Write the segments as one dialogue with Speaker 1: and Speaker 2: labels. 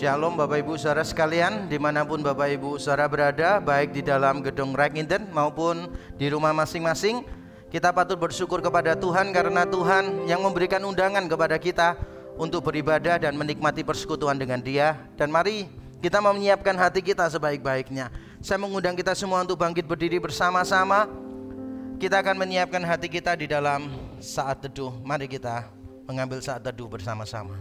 Speaker 1: Shalom Bapak Ibu Saudara sekalian, dimanapun Bapak Ibu Saudara berada, baik di dalam gedung Rekinten maupun di rumah masing-masing. Kita patut bersyukur kepada Tuhan karena Tuhan yang memberikan undangan kepada kita untuk beribadah dan menikmati persekutuan dengan Dia. Dan mari kita mau menyiapkan hati kita sebaik-baiknya. Saya mengundang kita semua untuk bangkit berdiri bersama-sama. Kita akan menyiapkan hati kita di dalam saat teduh. Mari kita mengambil saat teduh bersama-sama.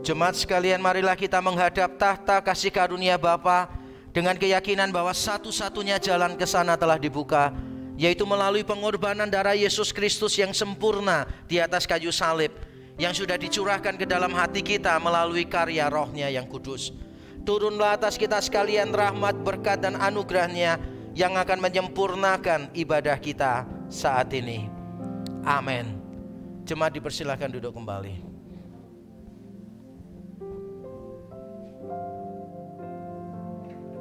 Speaker 1: Jemaat sekalian, marilah kita menghadap tahta kasih karunia Bapa dengan keyakinan bahwa satu-satunya jalan ke sana telah dibuka, yaitu melalui pengorbanan darah Yesus Kristus yang sempurna di atas kayu salib, yang sudah dicurahkan ke dalam hati kita melalui karya Roh-Nya yang kudus. Turunlah atas kita sekalian rahmat, berkat dan anugerah-Nya yang akan menyempurnakan ibadah kita saat ini. Amin. Jemaat dipersilakan duduk kembali.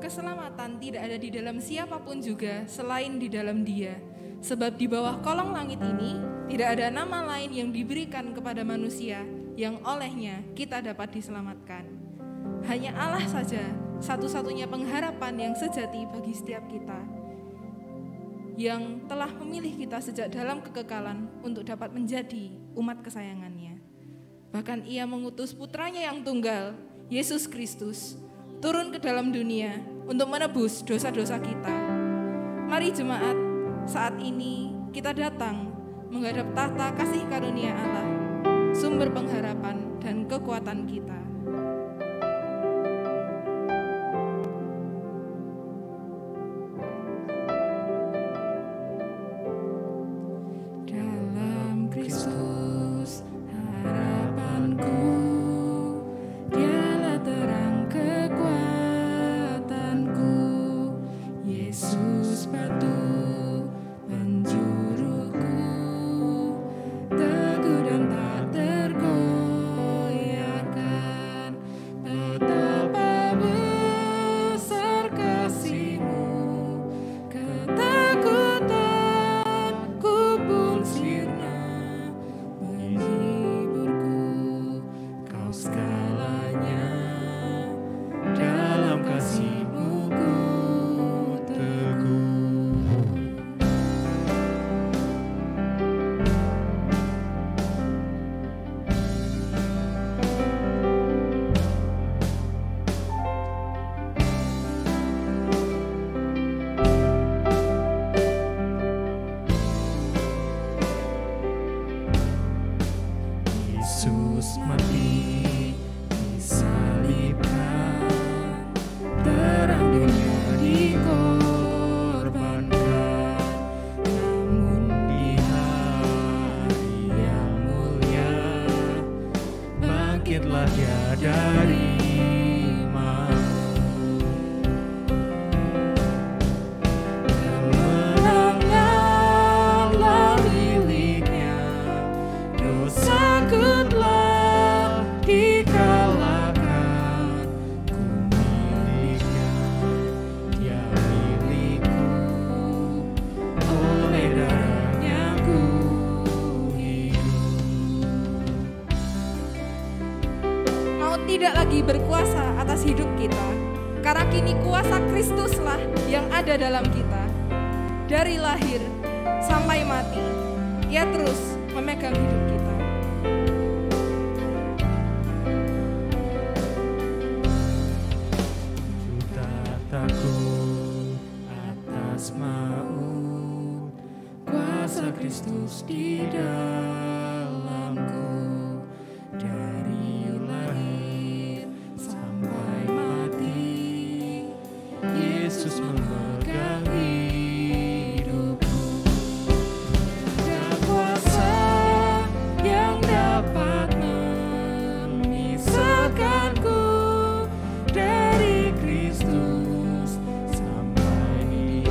Speaker 2: Keselamatan tidak ada di dalam siapapun juga selain di dalam Dia. Sebab di bawah kolong langit ini tidak ada nama lain yang diberikan kepada manusia yang olehnya kita dapat diselamatkan. Hanya Allah saja satu-satunya pengharapan yang sejati bagi setiap kita, yang telah memilih kita sejak dalam kekekalan untuk dapat menjadi umat kesayangannya. Bahkan Ia mengutus putranya yang tunggal, Yesus Kristus, turun ke dalam dunia untuk menebus dosa-dosa kita. Mari jemaat, saat ini kita datang menghadap tahta kasih karunia Allah, sumber pengharapan dan kekuatan kita. Dalam Kristus harapanku, Dialah terang kekuatanku, Yesus batu penjuruku, teguh dan tak tergoyahkan. Betapa besar kasih-Mu, ketakutanku pun sirna. Menghiburku Kau segalanya, dalam kasih-Mu ku teguh. Yesus mati disalibkan, terang dunia dikorbankan. Namun di hari yang mulia, bangkitlah Dia dari maut. Dan menanglah miliknya, dosaku telah dikalahkan. Ku miliknya, Dia milikku, oleh darah-Nya ku hidup. Maut tidak lagi berkuasa atas hidup kita, karena kini kuasa Kristuslah yang ada dalam kita. Dari lahir sampai mati, Ia terus memegang hidup kita. Ku tak takut atas maut, kuasa Kristus di dalamku. Dari lahir sampai mati, Yesus memegang hidupku. Ada kuasa yang dapat memisahkanku dari Kristus sampai di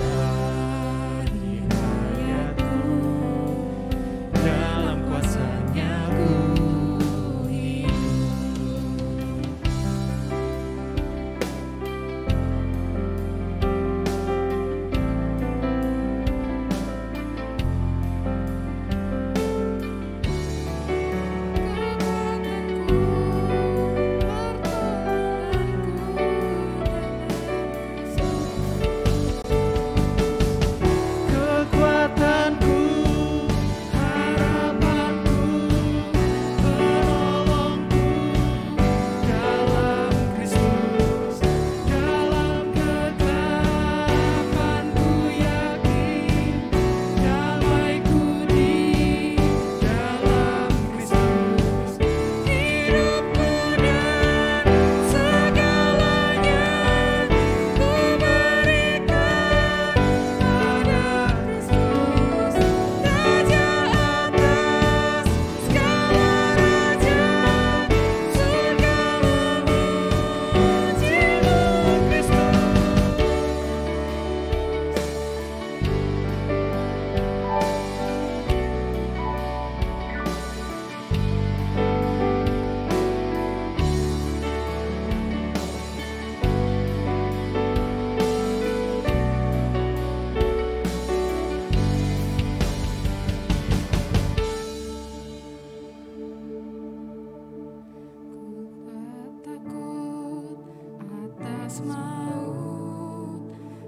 Speaker 2: atas maut,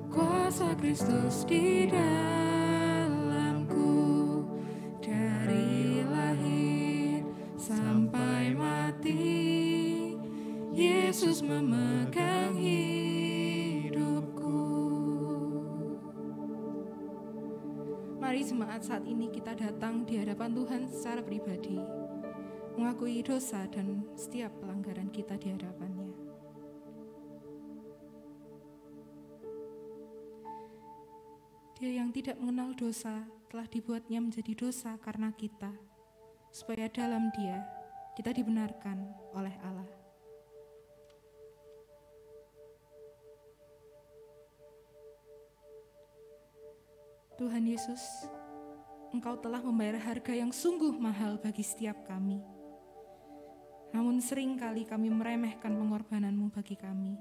Speaker 2: kuasa Kristus di dalamku, dari lahir sampai mati, Yesus memegang hidupku. Mari jemaat, saat ini kita datang di hadapan Tuhan secara pribadi, mengakui dosa dan setiap pelanggaran kita di hadapannya. Dia yang tidak mengenal dosa telah dibuatnya menjadi dosa karena kita, supaya dalam Dia kita dibenarkan oleh Allah. Tuhan Yesus, Engkau telah membayar harga yang sungguh mahal bagi setiap kami. Namun seringkali kami meremehkan pengorbanan-Mu bagi kami.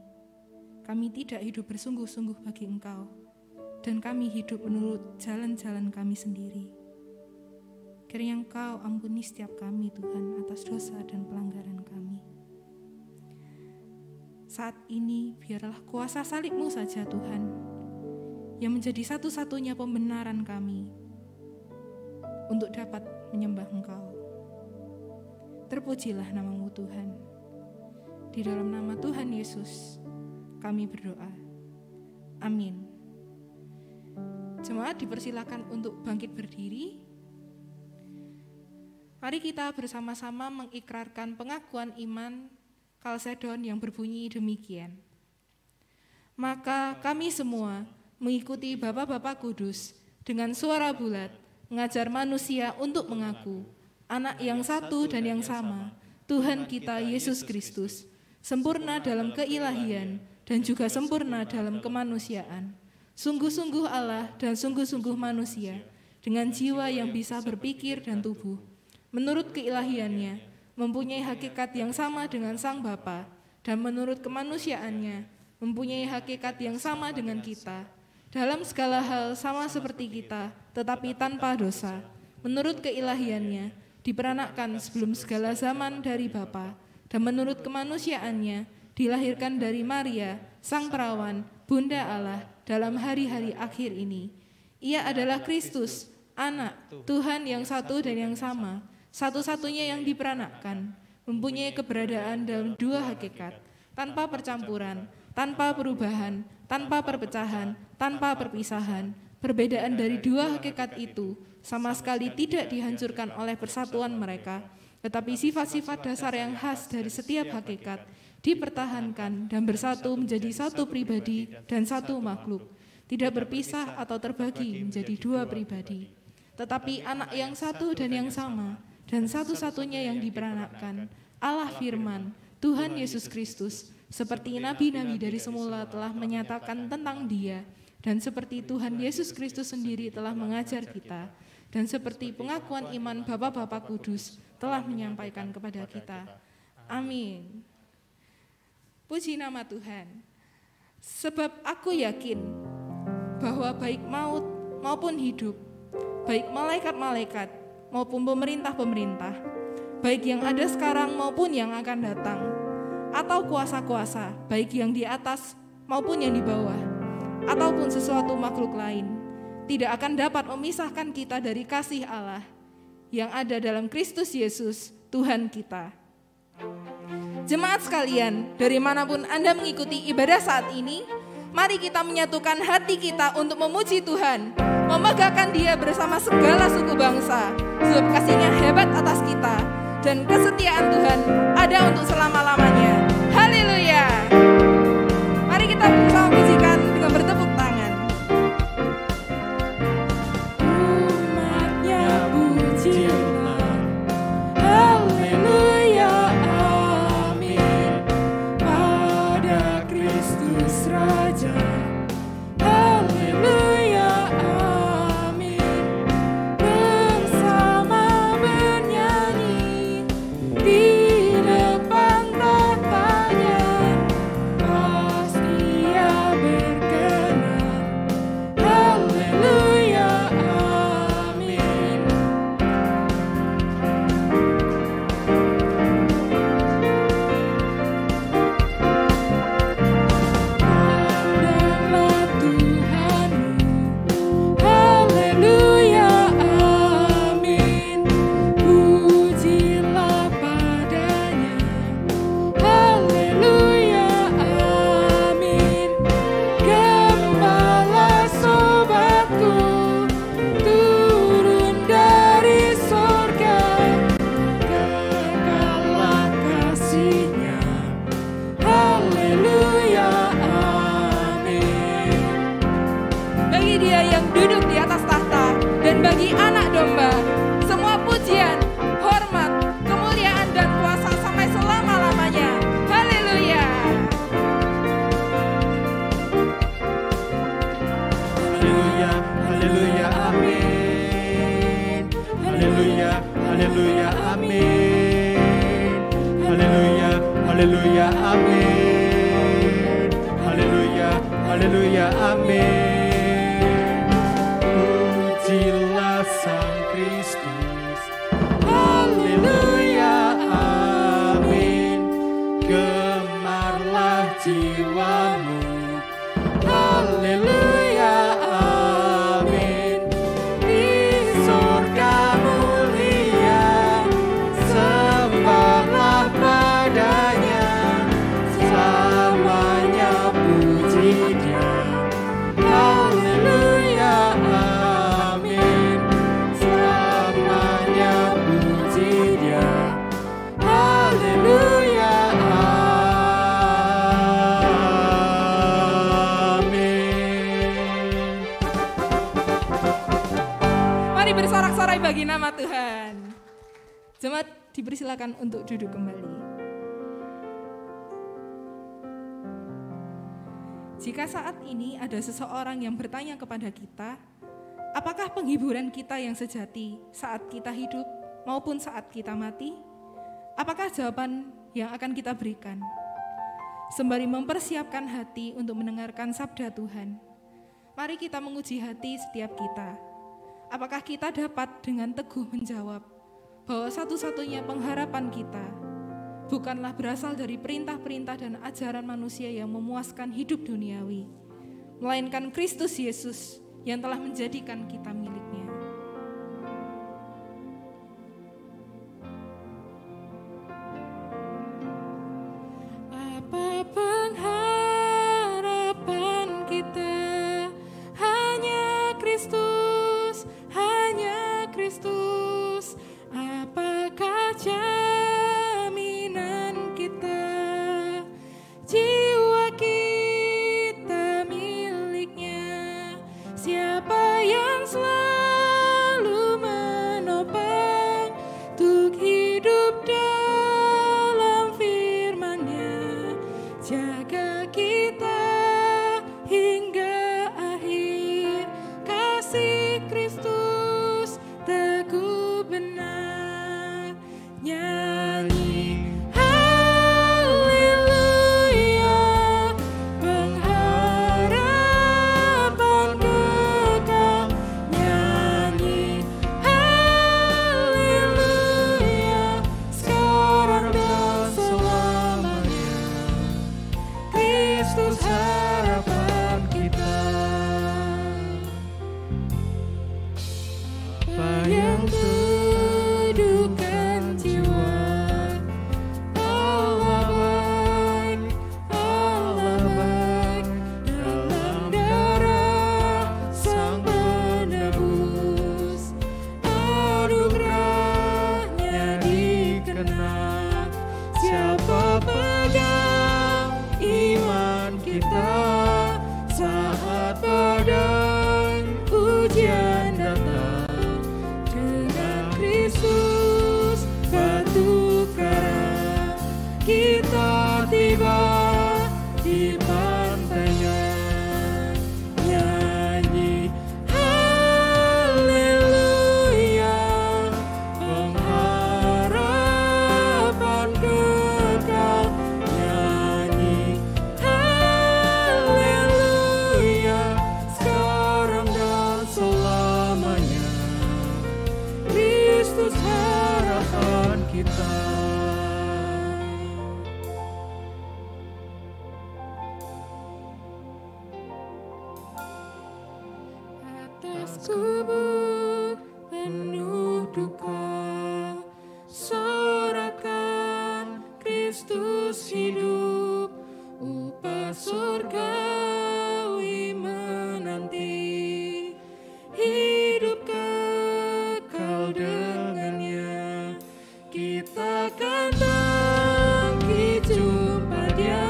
Speaker 2: Kami tidak hidup bersungguh-sungguh bagi Engkau, dan kami hidup menurut jalan-jalan kami sendiri. Kiranya Engkau ampuni setiap kami, Tuhan, atas dosa dan pelanggaran kami. Saat ini biarlah kuasa salib-Mu saja, Tuhan, yang menjadi satu-satunya pembenaran kami untuk dapat menyembah Engkau. Terpujilah nama-Mu, Tuhan. Di dalam nama Tuhan Yesus kami berdoa. Amin. Jemaat dipersilakan untuk bangkit berdiri. Mari kita bersama-sama mengikrarkan pengakuan iman Kalsedon yang berbunyi demikian. Maka kami semua mengikuti Bapak-Bapak Kudus dengan suara bulat mengajar manusia untuk mengaku anak yang satu dan yang sama, Tuhan kita Yesus Kristus, sempurna dalam keilahian dan juga sempurna dalam kemanusiaan. Sungguh-sungguh Allah dan sungguh-sungguh manusia, dengan jiwa yang bisa berpikir dan tubuh. Menurut keilahiannya, mempunyai hakikat yang sama dengan Sang Bapa, dan menurut kemanusiaannya, mempunyai hakikat yang sama dengan kita. Dalam segala hal sama seperti kita, tetapi tanpa dosa. Menurut keilahiannya, diperanakkan sebelum segala zaman dari Bapa, dan menurut kemanusiaannya, dilahirkan dari Maria, Sang Perawan, Bunda Allah, dalam hari-hari akhir ini. Ia adalah Kristus, Anak, Tuhan yang satu dan yang sama, satu-satunya yang diperanakkan, mempunyai keberadaan dalam dua hakikat, tanpa percampuran, tanpa perubahan, tanpa perpecahan, tanpa perpisahan. Perbedaan dari dua hakikat itu sama sekali tidak dihancurkan oleh persatuan mereka, tetapi sifat-sifat dasar yang khas dari setiap hakikat dipertahankan dan bersatu menjadi satu pribadi dan satu makhluk, tidak berpisah atau terbagi menjadi dua pribadi, tetapi anak yang satu dan yang sama, dan satu-satunya yang diperanakkan, Allah Firman, Tuhan Yesus Kristus, seperti nabi-nabi dari semula telah menyatakan tentang Dia, dan seperti Tuhan Yesus Kristus sendiri telah mengajar kita, dan seperti pengakuan iman Bapak-Bapak Kudus telah menyampaikan kepada kita. Amin. Puji nama Tuhan. Sebab aku yakin bahwa baik maut maupun hidup, baik malaikat-malaikat maupun pemerintah-pemerintah, baik yang ada sekarang maupun yang akan datang, atau kuasa-kuasa, baik yang di atas maupun yang di bawah, ataupun sesuatu makhluk lain, tidak akan dapat memisahkan kita dari kasih Allah yang ada dalam Kristus Yesus, Tuhan kita. Jemaat sekalian, dari manapun Anda mengikuti ibadah saat ini, mari kita menyatukan hati kita untuk memuji Tuhan, memegahkan Dia bersama segala suku bangsa, sebab kasih-Nya hebat atas kita, dan kesetiaan Tuhan ada untuk selama-lamanya. Haleluya. Mari kita bersama pujikan dengan bertepuk tangan. Umatnya pujilah, haleluya, amin, pada Kristus Raja. Haleluya, amin, bersama bernyanyi di depan tahta
Speaker 3: haleluya, amin. Haleluya, haleluya, amin. Haleluya, haleluya, amin. Pujilah Sang Kristus, haleluya, amin. Gemarlah jiwamu, haleluya, amin. Di surga mulia, sembahlah padanya, selamanya puji Dia, haleluya, amin. Selamanya puji Dia, haleluya, amin.
Speaker 2: Mari bersorak-sorai bagi nama Tuhan. Jemaat dipersilakan untuk duduk kembali. Jika saat ini ada seseorang yang bertanya kepada kita, apakah penghiburan kita yang sejati saat kita hidup maupun saat kita mati? Apakah jawaban yang akan kita berikan? Sembari mempersiapkan hati untuk mendengarkan sabda Tuhan, mari kita menguji hati setiap kita. Apakah kita dapat dengan teguh menjawab bahwa satu-satunya pengharapan kita bukanlah berasal dari perintah-perintah dan ajaran manusia yang memuaskan hidup duniawi, melainkan Kristus Yesus yang telah menjadikan kita miliknya. Apa pengharapan kita? Hanya Kristus, hanya Kristus. Apakah jaminan kita? Jiwa kita miliknya. Siapa yang selalu menopang untuk hidup dalam firman-Nya? Jaga kita hingga akhir. Kasih Kristus teguh benar. Nyanyi haleluya, pengharapan kekal. Nyanyi haleluya, sekarang dan selamanya. Kristus harapan kita. Apa yang teduhkan jiwa, Allah baik, Allah baik. Dalam darah Sang Penebus, anugerahnya dikenal. Siapa pegang iman kita saat badai ujian datang? Dengan Kristus batu karang, kita tiba di pantainya. Nyanyi haleluya, pengharapan kekal. Nyanyi haleluya, sekarang dan selamanya. Kristus harapan kita. Atas kubur penuh duka, sorakan Kristus hidup, upah surgawi menanti, hidup kekal dengannya. Kita akan bangkit jumpa Dia,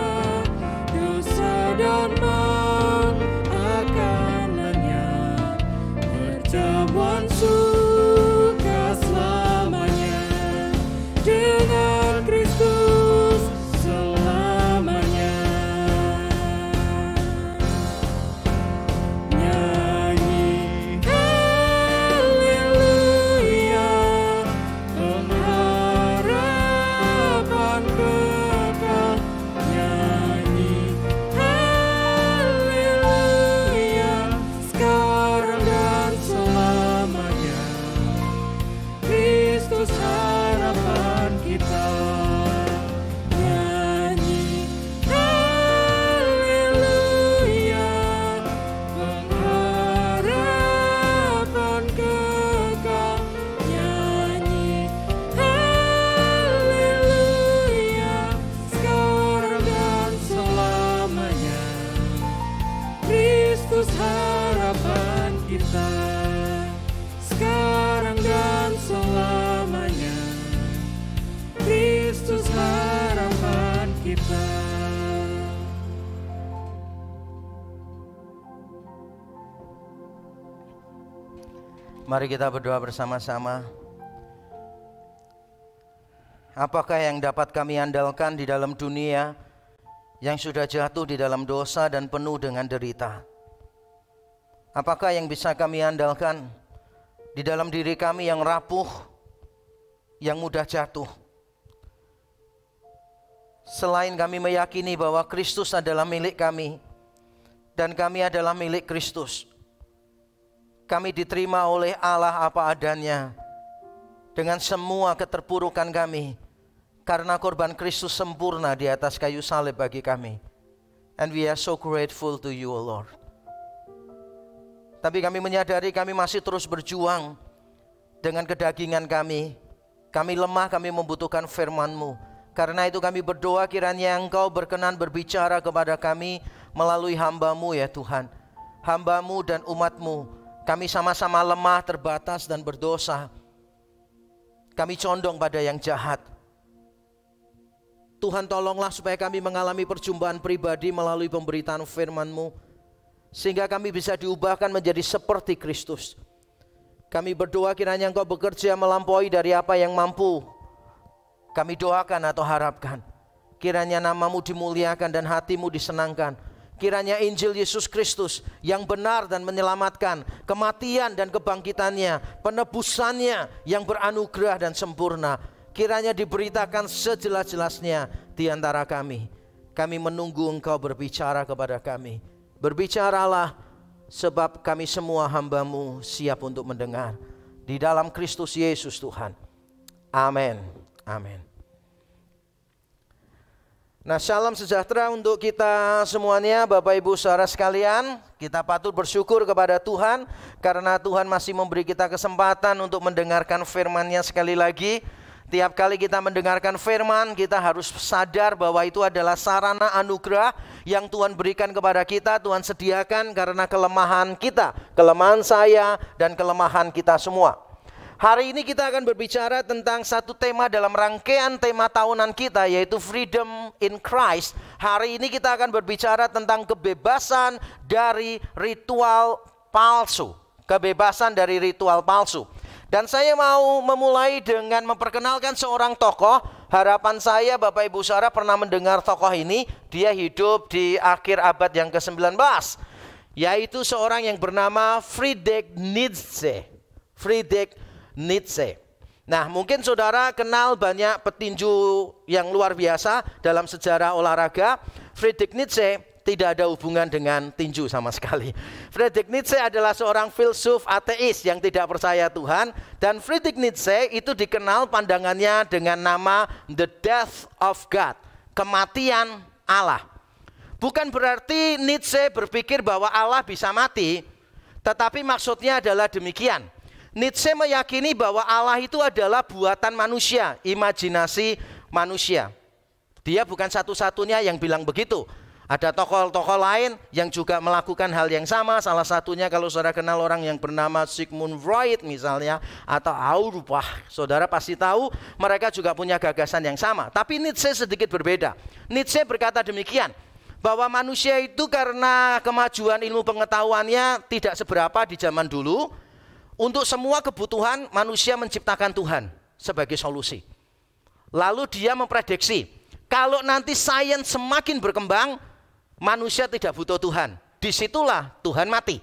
Speaker 2: dosa dan maut akan lenyap, perjamuan suka selamanya.
Speaker 3: Kristus harapan kita. Nyanyi haleluya, pengharapan kekal. Nyanyi haleluya, sekarang dan selamanya. Kristus harapan kita, sekarang dan selamanya. Kristus harapan kita.
Speaker 1: Mari kita berdoa bersama-sama. Apakah yang dapat kami andalkan di dalam dunia yang sudah jatuh di dalam dosa dan penuh dengan derita? Apakah yang bisa kami andalkan di dalam diri kami yang rapuh, yang mudah jatuh? Selain kami meyakini bahwa Kristus adalah milik kami dan kami adalah milik Kristus, kami diterima oleh Allah apa adanya dengan semua keterpurukan kami, karena korban Kristus sempurna di atas kayu salib bagi kami. And we are so grateful to you, O Lord. Tapi kami menyadari kami masih terus berjuang dengan kedagingan kami. Kami lemah, kami membutuhkan firman-Mu. Karena itu kami berdoa kiranya Engkau berkenan berbicara kepada kami melalui hamba-Mu ya Tuhan. Hamba-Mu dan umat-Mu. Kami sama-sama lemah, terbatas dan berdosa. Kami condong pada yang jahat. Tuhan tolonglah supaya kami mengalami perjumpaan pribadi melalui pemberitaan firman-Mu, sehingga kami bisa diubahkan menjadi seperti Kristus. Kami berdoa kiranya Engkau bekerja melampaui dari apa yang mampu kami doakan atau harapkan. Kiranya nama-Mu dimuliakan dan hati-Mu disenangkan. Kiranya Injil Yesus Kristus yang benar dan menyelamatkan, kematian dan kebangkitannya, penebusannya yang beranugerah dan sempurna, kiranya diberitakan sejelas-jelasnya di antara kami. Kami menunggu Engkau berbicara kepada kami. Berbicaralah, sebab kami semua hamba-Mu siap untuk mendengar. Di dalam Kristus Yesus Tuhan. Amin. Amin. Nah, salam sejahtera untuk kita semuanya, Bapak Ibu saudara sekalian. Kita patut bersyukur kepada Tuhan karena Tuhan masih memberi kita kesempatan untuk mendengarkan firman-Nya sekali lagi. Tiap kali kita mendengarkan firman, kita harus sadar bahwa itu adalah sarana anugerah yang Tuhan berikan kepada kita, Tuhan sediakan karena kelemahan kita, kelemahan saya dan kelemahan kita semua. Hari ini kita akan berbicara tentang satu tema dalam rangkaian tema tahunan kita, yaitu Freedom in Christ. Hari ini kita akan berbicara tentang kebebasan dari ritual palsu. Kebebasan dari ritual palsu. Dan saya mau memulai dengan memperkenalkan seorang tokoh. Harapan saya Bapak Ibu saudara pernah mendengar tokoh ini. Dia hidup di akhir abad yang ke-19. Yaitu seorang yang bernama Friedrich Nietzsche. Friedrich Nietzsche. Nah, mungkin saudara kenal banyak petinju yang luar biasa dalam sejarah olahraga. Friedrich Nietzsche tidak ada hubungan dengan tinju sama sekali. Friedrich Nietzsche adalah seorang filsuf ateis yang tidak percaya Tuhan. Dan Friedrich Nietzsche itu dikenal pandangannya dengan nama The Death of God, kematian Allah. Bukan berarti Nietzsche berpikir bahwa Allah bisa mati, tetapi maksudnya adalah demikian. Nietzsche meyakini bahwa Allah itu adalah buatan manusia, imajinasi manusia. Dia bukan satu-satunya yang bilang begitu. Ada tokoh-tokoh lain yang juga melakukan hal yang sama. Salah satunya kalau saudara kenal orang yang bernama Sigmund Freud misalnya, atau Auerbach, saudara pasti tahu mereka juga punya gagasan yang sama. Tapi Nietzsche sedikit berbeda. Nietzsche berkata demikian, bahwa manusia itu karena kemajuan ilmu pengetahuannya tidak seberapa di zaman dulu, untuk semua kebutuhan manusia menciptakan Tuhan sebagai solusi. Lalu dia memprediksi, kalau nanti sains semakin berkembang, manusia tidak butuh Tuhan. Disitulah Tuhan mati.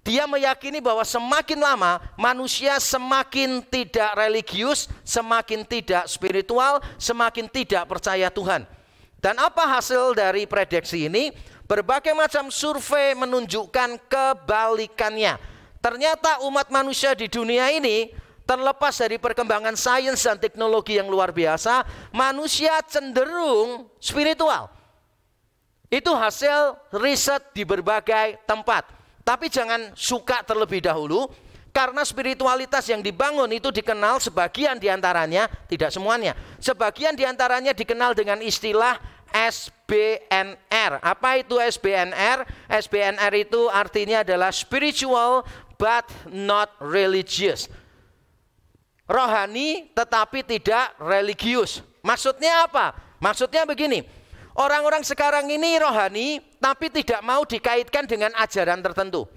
Speaker 1: Dia meyakini bahwa semakin lama manusia semakin tidak religius, semakin tidak spiritual, semakin tidak percaya Tuhan. Dan apa hasil dari prediksi ini? Berbagai macam survei menunjukkan kebalikannya. Ternyata umat manusia di dunia ini terlepas dari perkembangan sains dan teknologi yang luar biasa, manusia cenderung spiritual. Itu hasil riset di berbagai tempat. Tapi jangan suka terlebih dahulu, karena spiritualitas yang dibangun itu dikenal sebagian diantaranya, tidak semuanya, sebagian diantaranya dikenal dengan istilah SBNR. Apa itu SBNR? SBNR itu artinya adalah spiritual but not religious. Rohani tetapi tidak religius. Maksudnya apa? Maksudnya begini, orang-orang sekarang ini rohani tapi tidak mau dikaitkan dengan ajaran tertentu.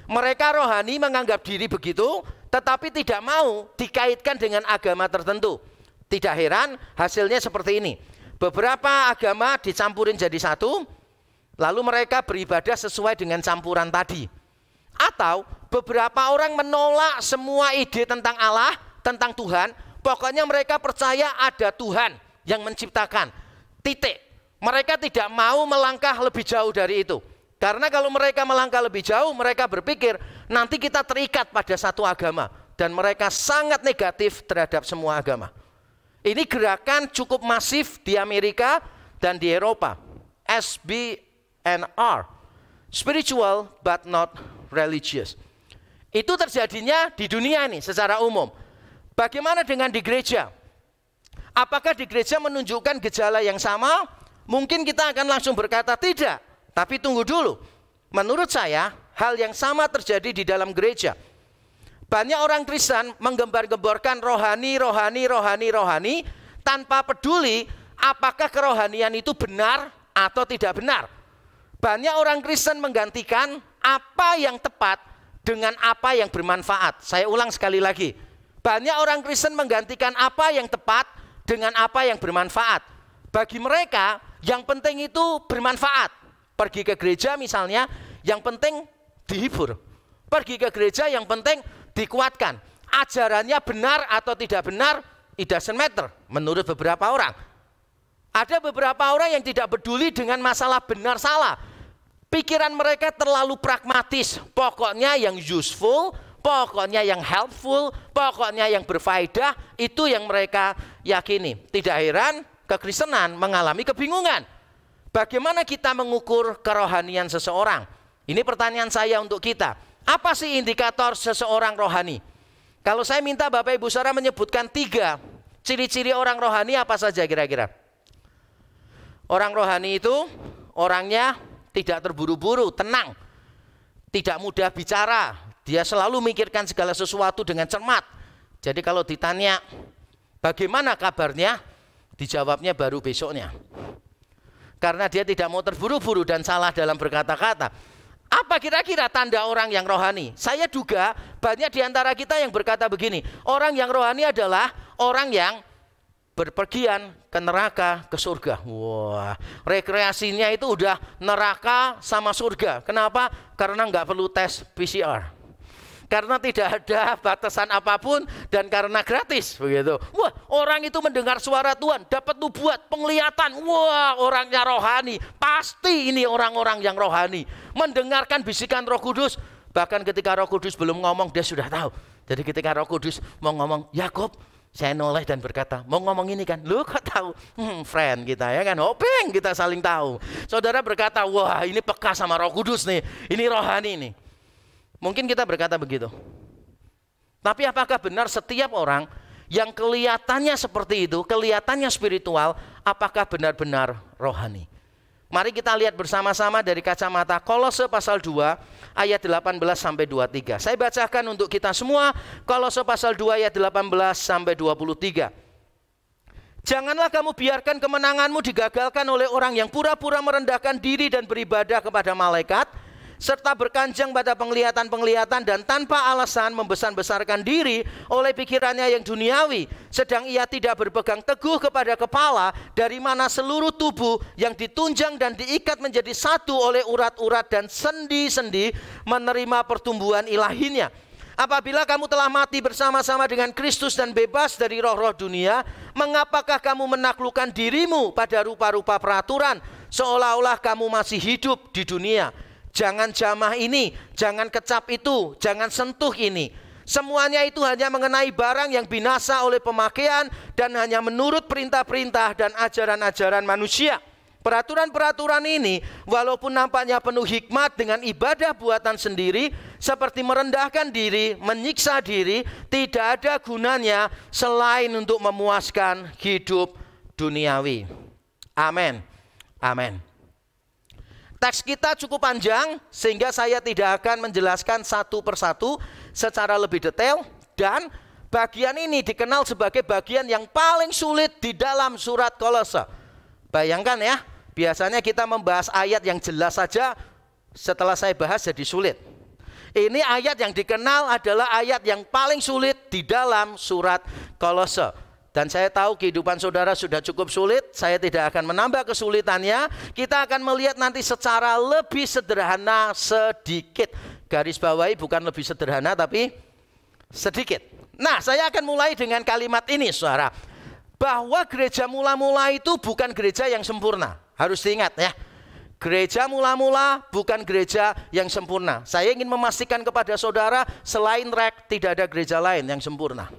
Speaker 1: Mereka rohani menganggap diri begitu, tetapi tidak mau dikaitkan dengan agama tertentu. Tidak heran hasilnya seperti ini. Beberapa agama dicampurin jadi satu, lalu mereka beribadah sesuai dengan campuran tadi. Atau beberapa orang menolak semua ide tentang Allah, tentang Tuhan. Pokoknya mereka percaya ada Tuhan yang menciptakan. Titik. Mereka tidak mau melangkah lebih jauh dari itu. Karena kalau mereka melangkah lebih jauh, mereka berpikir nanti kita terikat pada satu agama. Dan mereka sangat negatif terhadap semua agama. Ini gerakan cukup masif di Amerika dan di Eropa. SBNR, spiritual but not religious. Itu terjadinya di dunia ini secara umum. Bagaimana dengan di gereja? Apakah di gereja menunjukkan gejala yang sama? Mungkin kita akan langsung berkata tidak. Tapi tunggu dulu, menurut saya hal yang sama terjadi di dalam gereja. Banyak orang Kristen menggembar-gemborkan rohani tanpa peduli apakah kerohanian itu benar atau tidak benar. Banyak orang Kristen menggantikan apa yang tepat dengan apa yang bermanfaat. Saya ulang sekali lagi, banyak orang Kristen menggantikan apa yang tepat dengan apa yang bermanfaat. Bagi mereka yang penting itu bermanfaat. Pergi ke gereja misalnya, yang penting dihibur. Pergi ke gereja yang penting dikuatkan. Ajarannya benar atau tidak benar, it doesn't matter menurut beberapa orang. Ada beberapa orang yang tidak peduli dengan masalah benar salah. Pikiran mereka terlalu pragmatis. Pokoknya yang useful, pokoknya yang helpful, pokoknya yang berfaedah, itu yang mereka yakini. Tidak heran kekristenan mengalami kebingungan. Bagaimana kita mengukur kerohanian seseorang? Ini pertanyaan saya untuk kita. Apa sih indikator seseorang rohani? Kalau saya minta Bapak Ibu Saudara menyebutkan 3 ciri-ciri orang rohani, apa saja kira-kira? Orang rohani itu orangnya tidak terburu-buru, tenang, tidak mudah bicara. Dia selalu memikirkan segala sesuatu dengan cermat. Jadi kalau ditanya bagaimana kabarnya, dijawabnya baru besoknya. Karena dia tidak mau terburu-buru dan salah dalam berkata-kata. Apa kira-kira tanda orang yang rohani? Saya duga banyak di antara kita yang berkata begini, orang yang rohani adalah orang yang berpergian ke neraka, ke surga. Wah, rekreasinya itu udah neraka sama surga. Kenapa? Karena nggak perlu tes PCR. Karena tidak ada batasan apapun dan karena gratis, begitu. Wah, orang itu mendengar suara Tuhan, dapat nubuat, penglihatan. Wah, orangnya rohani. Pasti ini orang-orang yang rohani. Mendengarkan bisikan Roh Kudus, bahkan ketika Roh Kudus belum ngomong dia sudah tahu. Jadi ketika Roh Kudus mau ngomong, Yakub, saya noleh dan berkata, mau ngomong ini kan? Lu kok tahu? Friend kita ya kan, hoping kita saling tahu. Saudara berkata, wah ini peka sama Roh Kudus nih, ini rohani nih. Mungkin kita berkata begitu. Tapi apakah benar setiap orang yang kelihatannya seperti itu, kelihatannya spiritual, apakah benar-benar rohani? Mari kita lihat bersama-sama dari kacamata Kolose pasal 2 ayat 18 sampai 23. Saya bacakan untuk kita semua Kolose pasal 2 ayat 18 sampai 23. Janganlah kamu biarkan kemenanganmu digagalkan oleh orang yang pura-pura merendahkan diri dan beribadah kepada malaikat, serta berkanjang pada penglihatan-penglihatan dan tanpa alasan membesar-besarkan diri oleh pikirannya yang duniawi, sedang ia tidak berpegang teguh kepada kepala, dari mana seluruh tubuh yang ditunjang dan diikat menjadi satu oleh urat-urat dan sendi-sendi menerima pertumbuhan ilahinya. Apabila kamu telah mati bersama-sama dengan Kristus dan bebas dari roh-roh dunia, mengapakah kamu menaklukkan dirimu pada rupa-rupa peraturan, seolah-olah kamu masih hidup di dunia? Jangan jamah ini, jangan kecap itu, jangan sentuh ini. Semuanya itu hanya mengenai barang yang binasa oleh pemakaian dan hanya menurut perintah-perintah dan ajaran-ajaran manusia. Peraturan-peraturan ini walaupun nampaknya penuh hikmat dengan ibadah buatan sendiri seperti merendahkan diri, menyiksa diri, tidak ada gunanya selain untuk memuaskan hidup duniawi. Amin. Amin. Teks kita cukup panjang sehingga saya tidak akan menjelaskan satu persatu secara lebih detail, dan bagian ini dikenal sebagai bagian yang paling sulit di dalam surat Kolose. Bayangkan ya, biasanya kita membahas ayat yang jelas saja, setelah saya bahas jadi sulit. Ini ayat yang dikenal adalah ayat yang paling sulit di dalam surat Kolose. Dan saya tahu kehidupan saudara sudah cukup sulit, saya tidak akan menambah kesulitannya. Kita akan melihat nanti secara lebih sederhana sedikit. Garis bawahi bukan lebih sederhana tapi sedikit. Nah, saya akan mulai dengan kalimat ini, saudara. Bahwa gereja mula-mula itu bukan gereja yang sempurna. Harus diingat ya. Gereja mula-mula bukan gereja yang sempurna. Saya ingin memastikan kepada saudara, selain REK tidak ada gereja lain yang sempurna.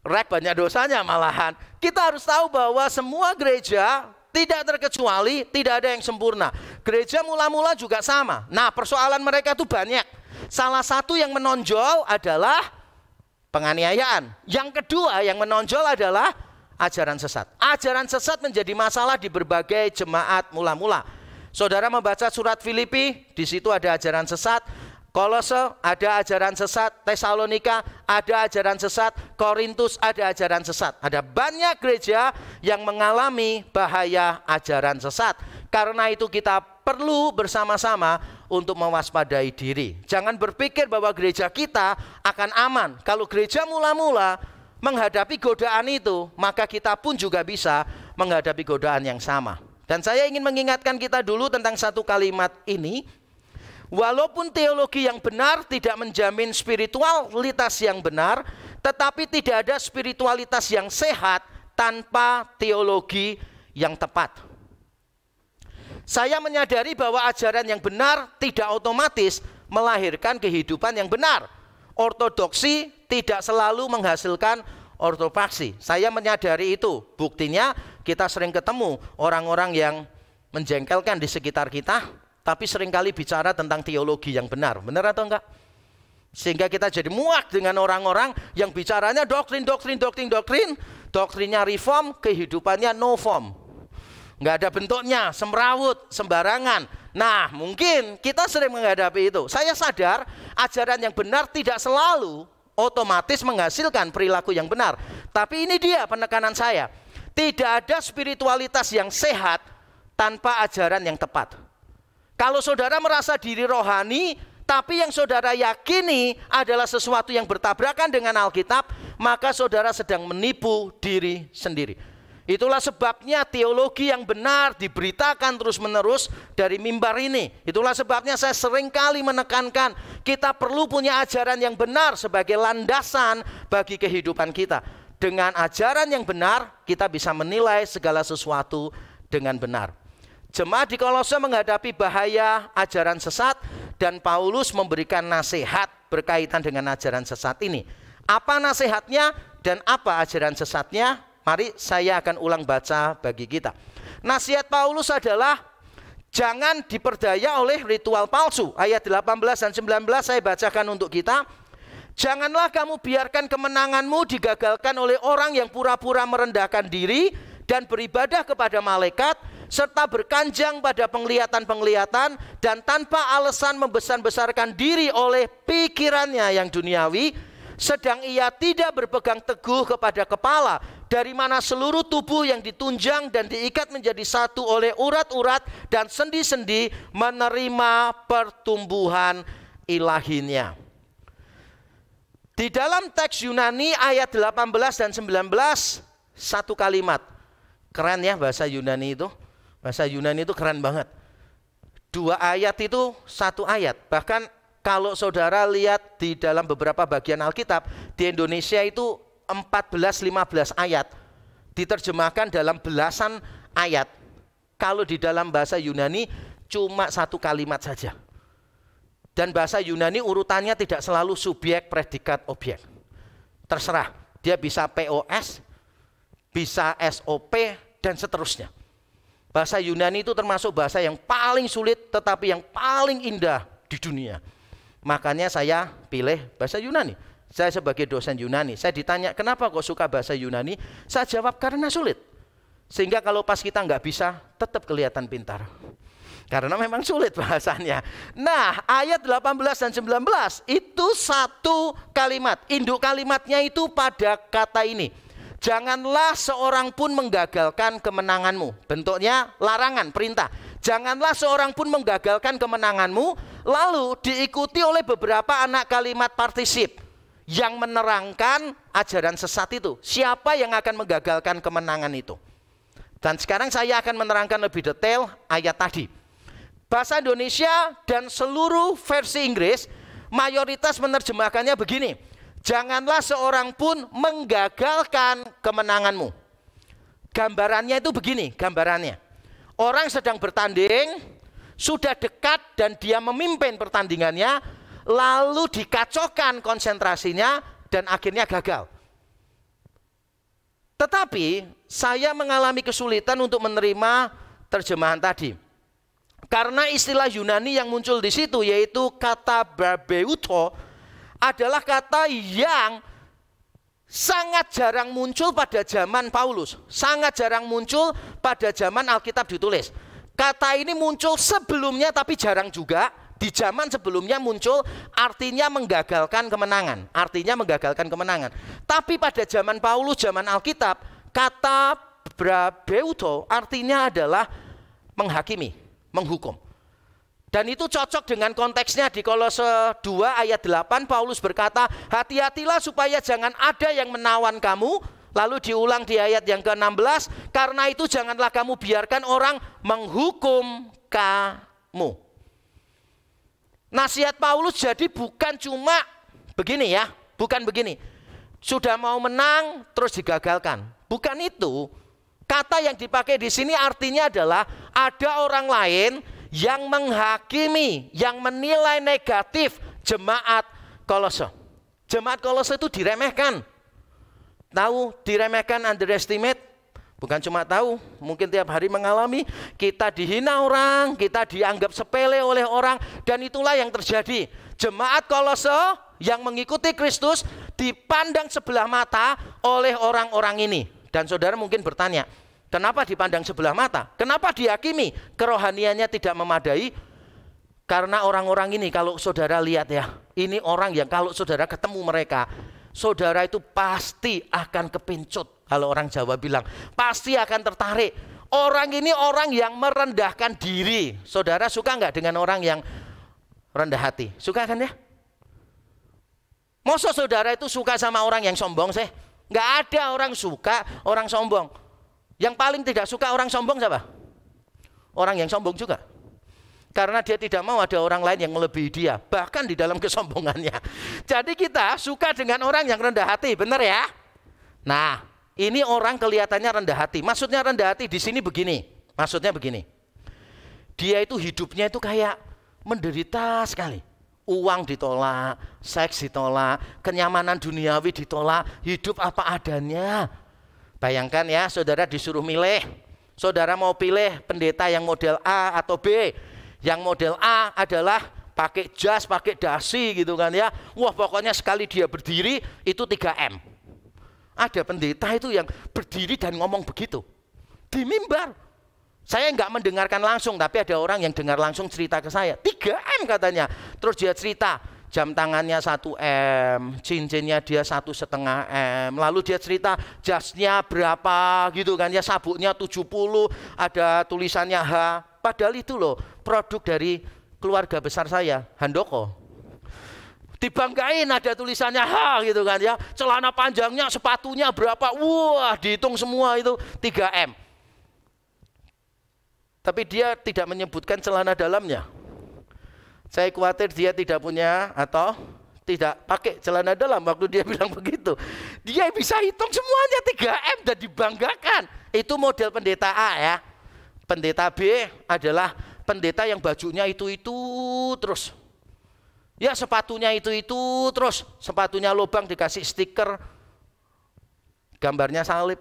Speaker 1: REK banyak dosanya malahan. Kita harus tahu bahwa semua gereja tidak terkecuali tidak ada yang sempurna. Gereja mula-mula juga sama. Nah, persoalan mereka itu banyak. Salah satu yang menonjol adalah penganiayaan. Yang kedua yang menonjol adalah ajaran sesat. Ajaran sesat menjadi masalah di berbagai jemaat mula-mula. Saudara membaca surat Filipi, di situ ada ajaran sesat. Kolose ada ajaran sesat, Tesalonika ada ajaran sesat, Korintus ada ajaran sesat. Ada banyak gereja yang mengalami bahaya ajaran sesat. Karena itu kita perlu bersama-sama untuk mewaspadai diri. Jangan berpikir bahwa gereja kita akan aman. Kalau gereja mula-mula menghadapi godaan itu, maka kita pun juga bisa menghadapi godaan yang sama. Dan saya ingin mengingatkan kita dulu tentang satu kalimat ini. Walaupun teologi yang benar tidak menjamin spiritualitas yang benar, tetapi tidak ada spiritualitas yang sehat tanpa teologi yang tepat. Saya menyadari bahwa ajaran yang benar tidak otomatis melahirkan kehidupan yang benar. Ortodoksi tidak selalu menghasilkan ortopraksi. Saya menyadari itu. Buktinya kita sering ketemu orang-orang yang menjengkelkan di sekitar kita, tapi seringkali bicara tentang teologi yang benar. Benar atau enggak? Sehingga kita jadi muak dengan orang-orang yang bicaranya doktrin. Doktrinnya reform, kehidupannya no form. Enggak ada bentuknya, semrawut, sembarangan. Nah, mungkin kita sering menghadapi itu. Saya sadar ajaran yang benar tidak selalu otomatis menghasilkan perilaku yang benar. Tapi ini dia penekanan saya. Tidak ada spiritualitas yang sehat tanpa ajaran yang tepat. Kalau saudara merasa diri rohani, tapi yang saudara yakini adalah sesuatu yang bertabrakan dengan Alkitab, maka saudara sedang menipu diri sendiri. Itulah sebabnya teologi yang benar diberitakan terus-menerus dari mimbar ini. Itulah sebabnya saya seringkali menekankan kita perlu punya ajaran yang benar sebagai landasan bagi kehidupan kita. Dengan ajaran yang benar, kita bisa menilai segala sesuatu dengan benar. Jemaat di Kolose menghadapi bahaya ajaran sesat dan Paulus memberikan nasihat berkaitan dengan ajaran sesat ini. Apa nasihatnya dan apa ajaran sesatnya? Mari saya akan ulang baca bagi kita. Nasihat Paulus adalah jangan diperdaya oleh ritual palsu. Ayat 18 dan 19 saya bacakan untuk kita. Janganlah kamu biarkan kemenanganmu digagalkan oleh orang yang pura-pura merendahkan diri dan beribadah kepada malaikat, serta berkanjang pada penglihatan-penglihatan dan tanpa alasan membesar-besarkan diri oleh pikirannya yang duniawi, sedang ia tidak berpegang teguh kepada kepala, dari mana seluruh tubuh yang ditunjang dan diikat menjadi satu oleh urat-urat dan sendi-sendi menerima pertumbuhan ilahinya. Di dalam teks Yunani ayat 18 dan 19, satu kalimat. Keren ya bahasa Yunani itu. Bahasa Yunani itu keren banget. 2 ayat itu 1 ayat. Bahkan kalau saudara lihat di dalam beberapa bagian Alkitab, di Indonesia itu 14-15 ayat. Diterjemahkan dalam belasan ayat. Kalau di dalam bahasa Yunani cuma 1 kalimat saja. Dan bahasa Yunani urutannya tidak selalu subjek, predikat, objek. Terserah, dia bisa POS, bisa SOP, dan seterusnya. Bahasa Yunani itu termasuk bahasa yang paling sulit tetapi yang paling indah di dunia. Makanya saya pilih bahasa Yunani. Saya sebagai dosen Yunani, saya ditanya kenapa kok suka bahasa Yunani? Saya jawab karena sulit. Sehingga kalau pas kita nggak bisa, tetap kelihatan pintar. Karena memang sulit bahasanya. Nah, ayat 18 dan 19 itu satu kalimat. Induk kalimatnya itu pada kata ini. Janganlah seorang pun menggagalkan kemenanganmu. Bentuknya larangan, perintah. Janganlah seorang pun menggagalkan kemenanganmu. Lalu diikuti oleh beberapa anak kalimat partisip yang menerangkan ajaran sesat itu. Siapa yang akan menggagalkan kemenangan itu? Dan sekarang saya akan menerangkan lebih detail ayat tadi. Bahasa Indonesia dan seluruh versi Inggris mayoritas menerjemahkannya begini. Janganlah seorang pun menggagalkan kemenanganmu. Gambarannya itu begini, gambarannya. Orang sedang bertanding, sudah dekat dan dia memimpin pertandingannya, lalu dikacaukan konsentrasinya dan akhirnya gagal. Tetapi saya mengalami kesulitan untuk menerima terjemahan tadi. Karena istilah Yunani yang muncul di situ yaitu kata brabeuto adalah kata yang sangat jarang muncul pada zaman Paulus. Sangat jarang muncul pada zaman Alkitab ditulis. Kata ini muncul sebelumnya tapi jarang juga. Di zaman sebelumnya muncul artinya menggagalkan kemenangan. Artinya menggagalkan kemenangan. Tapi pada zaman Paulus, zaman Alkitab, kata brabeuto artinya adalah menghakimi, menghukum. Dan itu cocok dengan konteksnya di Kolose 2 ayat 8 Paulus berkata, hati-hatilah supaya jangan ada yang menawan kamu. Lalu diulang di ayat yang ke-16, karena itu janganlah kamu biarkan orang menghukum kamu. Nasihat Paulus jadi bukan cuma begini ya, bukan begini. Sudah mau menang terus digagalkan. Bukan itu. Kata yang dipakai di sini artinya adalah ada orang lain yang menghakimi, yang menilai negatif jemaat Kolose. Jemaat Kolose itu diremehkan. Tahu, diremehkan, underestimate. Bukan cuma tahu, mungkin tiap hari mengalami. Kita dihina orang, kita dianggap sepele oleh orang. Dan itulah yang terjadi. Jemaat Kolose yang mengikuti Kristus dipandang sebelah mata oleh orang-orang ini. Dan saudara mungkin bertanya, kenapa dipandang sebelah mata? Kenapa dihakimi? Kerohaniannya tidak memadai. Karena orang-orang ini kalau saudara lihat ya, ini orang yang kalau saudara ketemu mereka, saudara itu pasti akan kepincut. Kalau orang Jawa bilang, pasti akan tertarik. Orang ini orang yang merendahkan diri. Saudara suka nggak dengan orang yang rendah hati? Suka kan ya? Masa saudara itu suka sama orang yang sombong sih? Nggak ada orang suka orang sombong. Yang paling tidak suka orang sombong siapa? Orang yang sombong juga. Karena dia tidak mau ada orang lain yang melebihi dia. Bahkan di dalam kesombongannya. Jadi kita suka dengan orang yang rendah hati. Benar ya? Nah, ini orang kelihatannya rendah hati. Maksudnya rendah hati di sini begini. Maksudnya begini. Dia itu hidupnya itu kayak menderita sekali. Uang ditolak, seks ditolak, kenyamanan duniawi ditolak, hidup apa adanya. Bayangkan ya, saudara disuruh milih. Saudara mau pilih pendeta yang model A atau B. Yang model A adalah pakai jas, pakai dasi gitu kan ya. Wah, pokoknya sekali dia berdiri itu 3M. Ada pendeta itu yang berdiri dan ngomong begitu di mimbar. Saya nggak mendengarkan langsung, tapi ada orang yang dengar langsung cerita ke saya. 3M katanya. Terus dia cerita, jam tangannya 1M, cincinnya dia 1,5 M. Lalu dia cerita jasnya berapa gitu kan ya, sabuknya 70, ada tulisannya H. Padahal itu loh produk dari keluarga besar saya, Handoko. Dibanggain ada tulisannya H gitu kan ya. Celana panjangnya, sepatunya berapa, wah dihitung semua itu 3M. Tapi dia tidak menyebutkan celana dalamnya. Saya khawatir dia tidak punya atau tidak pakai celana dalam waktu dia bilang begitu. Dia bisa hitung semuanya 3M dan dibanggakan. Itu model pendeta A ya. Pendeta B adalah pendeta yang bajunya itu terus. Ya sepatunya itu terus sepatunya lubang dikasih stiker gambarnya salib.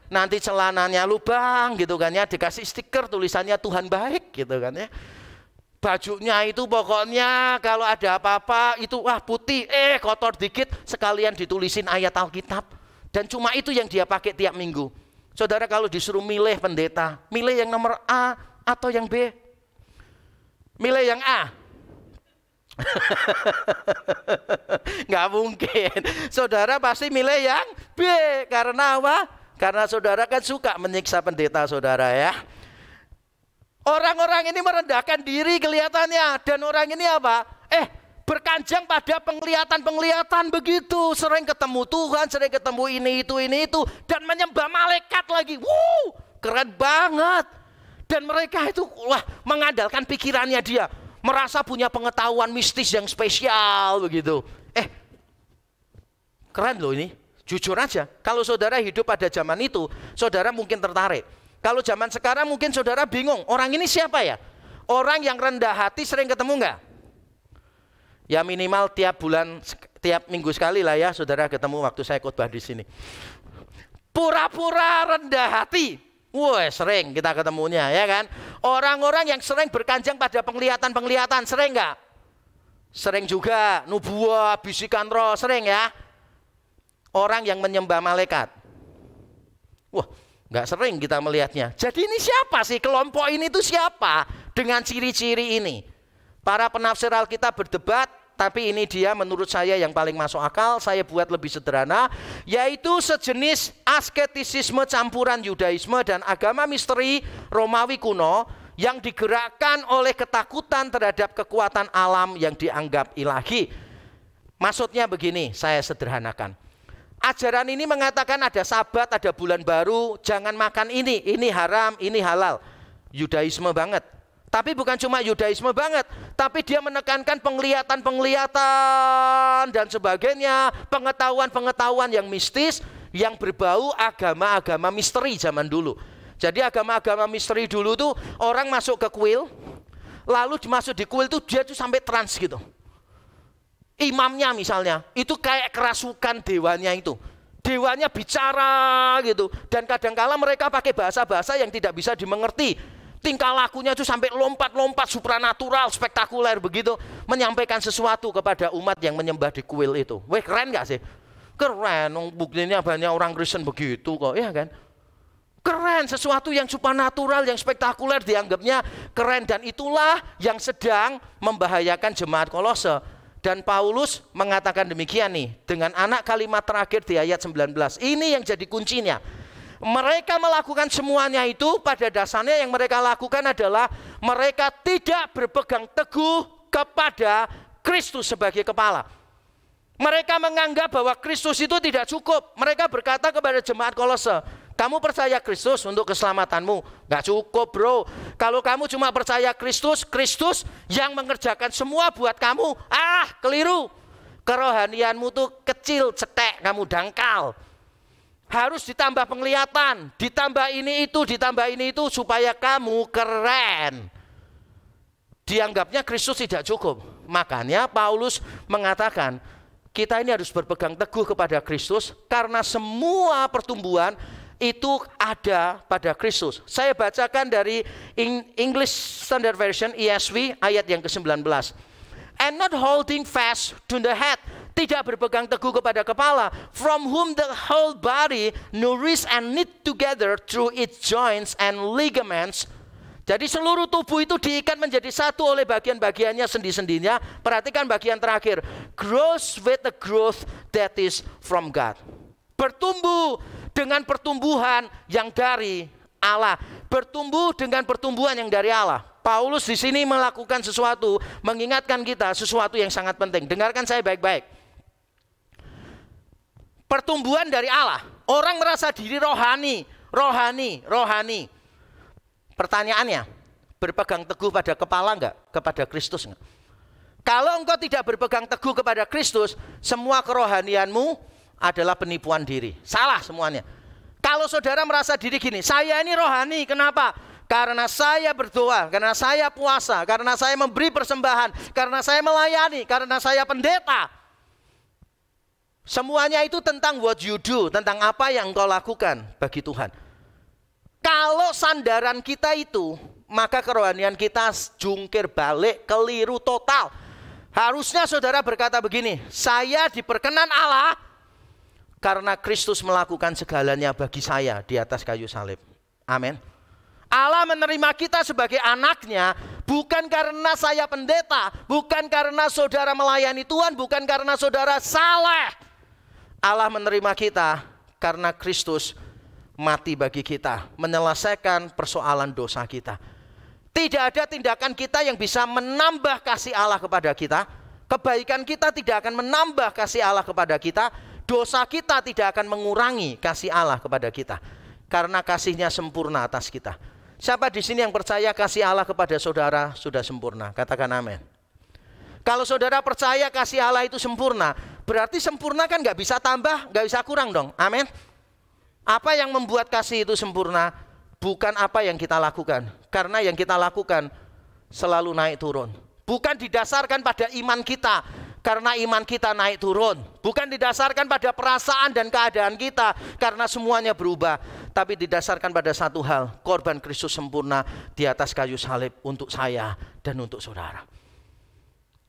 Speaker 1: Nanti celananya lubang gitu kan ya, dikasih stiker tulisannya Tuhan baik gitu kan ya. Bajunya itu pokoknya kalau ada apa-apa itu wah putih, kotor dikit sekalian ditulisin ayat Alkitab. Dan cuma itu yang dia pakai tiap minggu. Saudara kalau disuruh milih pendeta, milih yang nomor A atau yang B? Milih yang A. Nggak mungkin. Saudara pasti milih yang B. Karena apa? Karena saudara kan suka menyiksa pendeta saudara ya. Orang-orang ini merendahkan diri kelihatannya. Dan orang ini apa? Berkanjang pada penglihatan begitu. Sering ketemu Tuhan, sering ketemu ini itu. Dan menyembah malaikat lagi. Keren banget. Dan mereka itu mengandalkan pikirannya dia. Merasa punya pengetahuan mistis yang spesial begitu. Keren loh ini. Jujur aja, kalau saudara hidup pada zaman itu, saudara mungkin tertarik. Kalau zaman sekarang mungkin saudara bingung, orang ini siapa ya? Orang yang rendah hati sering ketemu enggak? Ya minimal tiap bulan, tiap minggu sekali lah ya saudara ketemu waktu saya khotbah di sini. Pura-pura rendah hati. Wah sering kita ketemunya ya kan. Orang-orang yang sering berkanjang pada penglihatan sering enggak? Sering juga. Nubuah, bisikan roh sering ya. Orang yang menyembah malaikat. Wah nggak sering kita melihatnya. Jadi ini siapa sih? Kelompok ini tuh siapa? Dengan ciri-ciri ini. Para penafsir Alkitab berdebat. Tapi ini dia menurut saya yang paling masuk akal. Saya buat lebih sederhana. Yaitu sejenis asketisisme campuran Yudaisme dan agama misteri Romawi kuno. Yang digerakkan oleh ketakutan terhadap kekuatan alam yang dianggap ilahi. Maksudnya begini, saya sederhanakan. Ajaran ini mengatakan ada sabat, ada bulan baru. Jangan makan ini haram, ini halal. Yudaisme banget. Tapi bukan cuma Yudaisme banget, tapi dia menekankan penglihatan dan sebagainya, pengetahuan-pengetahuan yang mistis yang berbau agama-agama misteri zaman dulu. Jadi agama-agama misteri dulu tuh orang masuk ke kuil, lalu masuk di kuil tuh dia tuh sampai trans gitu. Imamnya misalnya, itu kayak kerasukan dewanya itu. Dewanya bicara gitu, dan kadangkala mereka pakai bahasa-bahasa yang tidak bisa dimengerti. Tingkah lakunya itu sampai lompat-lompat supranatural, spektakuler begitu, menyampaikan sesuatu kepada umat yang menyembah di kuil itu. Weh keren gak sih? Keren, buktinya banyak orang Kristen begitu kok, ya kan? Keren, sesuatu yang supranatural, yang spektakuler dianggapnya keren. Dan itulah yang sedang membahayakan jemaat Kolose. Dan Paulus mengatakan demikian nih, dengan anak kalimat terakhir di ayat 19. Ini yang jadi kuncinya. Mereka melakukan semuanya itu pada dasarnya yang mereka lakukan adalah mereka tidak berpegang teguh kepada Kristus sebagai kepala. Mereka menganggap bahwa Kristus itu tidak cukup. Mereka berkata kepada jemaat Kolose, kamu percaya Kristus untuk keselamatanmu? Gak cukup bro. Kalau kamu cuma percaya Kristus, Kristus yang mengerjakan semua buat kamu, keliru. Kerohanianmu tuh kecil, cetek, kamu dangkal. Harus ditambah penglihatan, ditambah ini itu supaya kamu keren. Dianggapnya Kristus tidak cukup. Makanya Paulus mengatakan, kita ini harus berpegang teguh kepada Kristus karena semua pertumbuhan itu ada pada Kristus. Saya bacakan dari English Standard Version ESV ayat yang ke-19. And not holding fast to the head, tidak berpegang teguh kepada kepala, from whom the whole body nourished and knit together through its joints and ligaments. Jadi seluruh tubuh itu diikat menjadi satu oleh bagian-bagiannya sendi-sendinya. Perhatikan bagian terakhir, grows with the growth that is from God. Bertumbuh dengan pertumbuhan yang dari Allah. Bertumbuh dengan pertumbuhan yang dari Allah. Paulus di sini melakukan sesuatu, mengingatkan kita sesuatu yang sangat penting. Dengarkan saya baik-baik. Pertumbuhan dari Allah. Orang merasa diri rohani. Pertanyaannya, berpegang teguh pada kepala enggak? Kepada Kristus enggak? Kalau engkau tidak berpegang teguh kepada Kristus, semua kerohanianmu adalah penipuan diri. Salah semuanya. Kalau saudara merasa diri gini, saya ini rohani, kenapa? karena saya berdoa, karena saya puasa, karena saya memberi persembahan, karena saya melayani, karena saya pendeta. Semuanya itu tentang what you do, tentang apa yang engkau lakukan bagi Tuhan. Kalau sandaran kita itu, maka kerohanian kita jungkir balik, keliru total. Harusnya saudara berkata begini, saya diperkenan Allah karena Kristus melakukan segalanya bagi saya di atas kayu salib. Amin. Allah menerima kita sebagai anaknya bukan karena saya pendeta, bukan karena saudara melayani Tuhan, bukan karena saudara saleh. Allah menerima kita karena Kristus mati bagi kita, menyelesaikan persoalan dosa kita. Tidak ada tindakan kita yang bisa menambah kasih Allah kepada kita. Kebaikan kita tidak akan menambah kasih Allah kepada kita. Dosa kita tidak akan mengurangi kasih Allah kepada kita. Karena kasihnya sempurna atas kita. Siapa di sini yang percaya kasih Allah kepada saudara sudah sempurna? Katakan amin. Kalau saudara percaya kasih Allah itu sempurna, berarti sempurna kan nggak bisa tambah, nggak bisa kurang dong. Amin. Apa yang membuat kasih itu sempurna? Bukan apa yang kita lakukan. Karena yang kita lakukan selalu naik turun. Bukan didasarkan pada iman kita. Karena iman kita naik turun. Bukan didasarkan pada perasaan dan keadaan kita. Karena semuanya berubah. Tapi didasarkan pada satu hal. Korban Kristus sempurna di atas kayu salib untuk saya dan untuk saudara.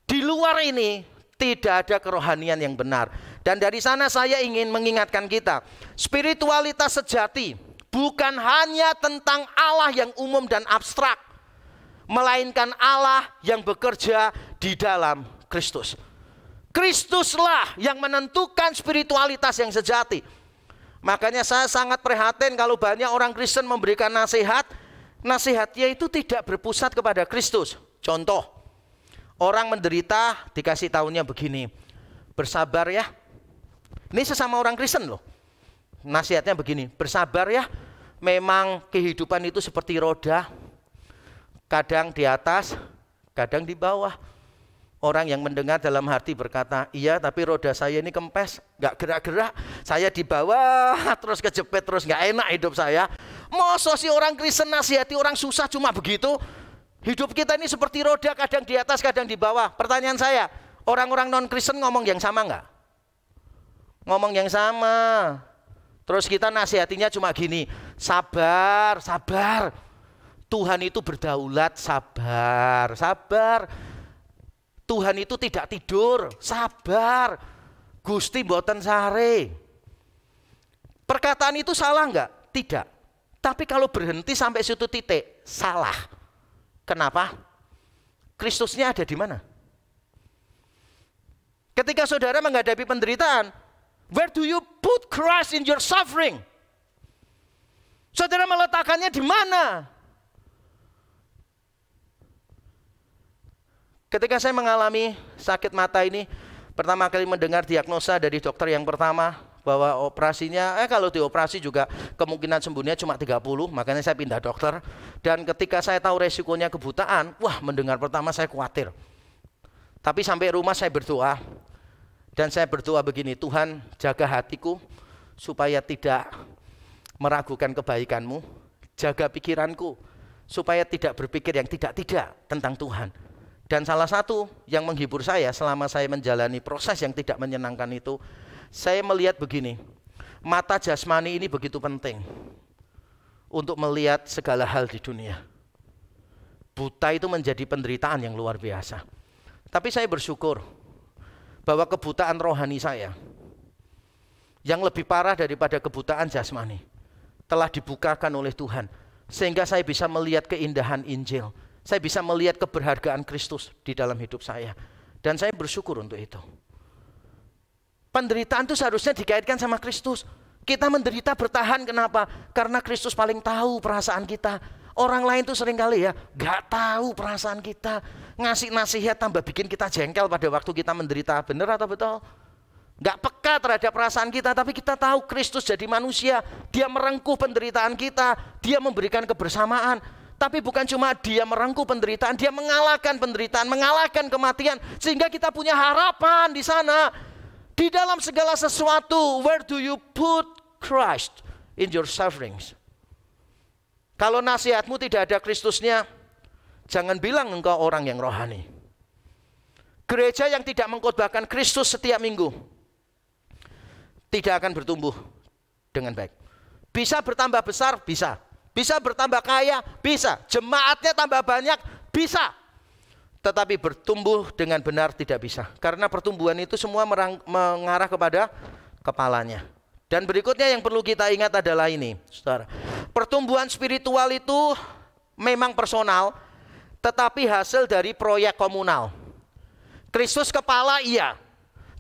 Speaker 1: Di luar ini tidak ada kerohanian yang benar. Dan dari sana saya ingin mengingatkan kita. Spiritualitas sejati bukan hanya tentang Allah yang umum dan abstrak. Melainkan Allah yang bekerja di dalam Kristus. Kristuslah yang menentukan spiritualitas yang sejati. Makanya saya sangat prihatin kalau banyak orang Kristen memberikan nasihat. Nasihatnya itu tidak berpusat kepada Kristus. Contoh, orang menderita dikasih tahunya begini. Bersabar ya. Ini sesama orang Kristen loh. Nasihatnya begini, bersabar ya. Memang kehidupan itu seperti roda. Kadang di atas, kadang di bawah. Orang yang mendengar dalam hati berkata, iya tapi roda saya ini kempes, gak gerak-gerak. Saya di bawah, terus kejepit, terus gak enak hidup saya. Masa sih orang Kristen nasihati orang susah cuma begitu? Hidup kita ini seperti roda, kadang di atas, kadang di bawah. Pertanyaan saya, orang-orang non-Kristen ngomong yang sama gak? Ngomong yang sama. Terus kita nasihatinya cuma gini, sabar, sabar. Tuhan itu berdaulat, sabar, sabar. Tuhan itu tidak tidur, sabar. Gusti mboten sare. Perkataan itu salah enggak? Tidak. Tapi kalau berhenti sampai situ titik, salah. Kenapa? Kristusnya ada di mana? Ketika saudara menghadapi penderitaan, where do you put Christ in your suffering? Saudara meletakkannya di mana? Ketika saya mengalami sakit mata ini, pertama kali mendengar diagnosa dari dokter yang pertama bahwa operasinya, kalau dioperasi juga kemungkinan sembuhnya cuma 30, makanya saya pindah dokter. Dan ketika saya tahu resikonya kebutaan, wah mendengar pertama saya khawatir. Tapi sampai rumah saya berdoa, dan saya berdoa begini, Tuhan jaga hatiku supaya tidak meragukan kebaikan-Mu, jaga pikiranku supaya tidak berpikir yang tidak-tidak tentang Tuhan. Dan salah satu yang menghibur saya selama saya menjalani proses yang tidak menyenangkan itu, saya melihat begini, mata jasmani ini begitu penting untuk melihat segala hal di dunia. Buta itu menjadi penderitaan yang luar biasa. Tapi saya bersyukur bahwa kebutaan rohani saya, yang lebih parah daripada kebutaan jasmani, telah dibukakan oleh Tuhan. Sehingga saya bisa melihat keindahan Injil. Saya bisa melihat keberhargaan Kristus di dalam hidup saya. Dan saya bersyukur untuk itu. Penderitaan itu seharusnya dikaitkan sama Kristus. Kita menderita bertahan, kenapa? Karena Kristus paling tahu perasaan kita. Orang lain tuh seringkali ya gak tahu perasaan kita. Ngasih nasihat tambah bikin kita jengkel pada waktu kita menderita. Benar atau betul? Gak peka terhadap perasaan kita, tapi kita tahu Kristus jadi manusia. Dia merengkuh penderitaan kita. Dia memberikan kebersamaan. Tapi bukan cuma dia merengkuh penderitaan, dia mengalahkan penderitaan, mengalahkan kematian. Sehingga kita punya harapan di sana. Di dalam segala sesuatu, where do you put Christ in your sufferings? Kalau nasihatmu tidak ada Kristusnya, jangan bilang engkau orang yang rohani. Gereja yang tidak mengkhotbahkan Kristus setiap minggu tidak akan bertumbuh dengan baik. Bisa bertambah besar, bisa. Bisa bertambah kaya, bisa. Jemaatnya tambah banyak, bisa. Tetapi bertumbuh dengan benar tidak bisa. Karena pertumbuhan itu semua mengarah kepada kepalanya. Dan berikutnya yang perlu kita ingat adalah ini, saudara. Pertumbuhan spiritual itu memang personal, tetapi hasil dari proyek komunal. Kristus kepala iya,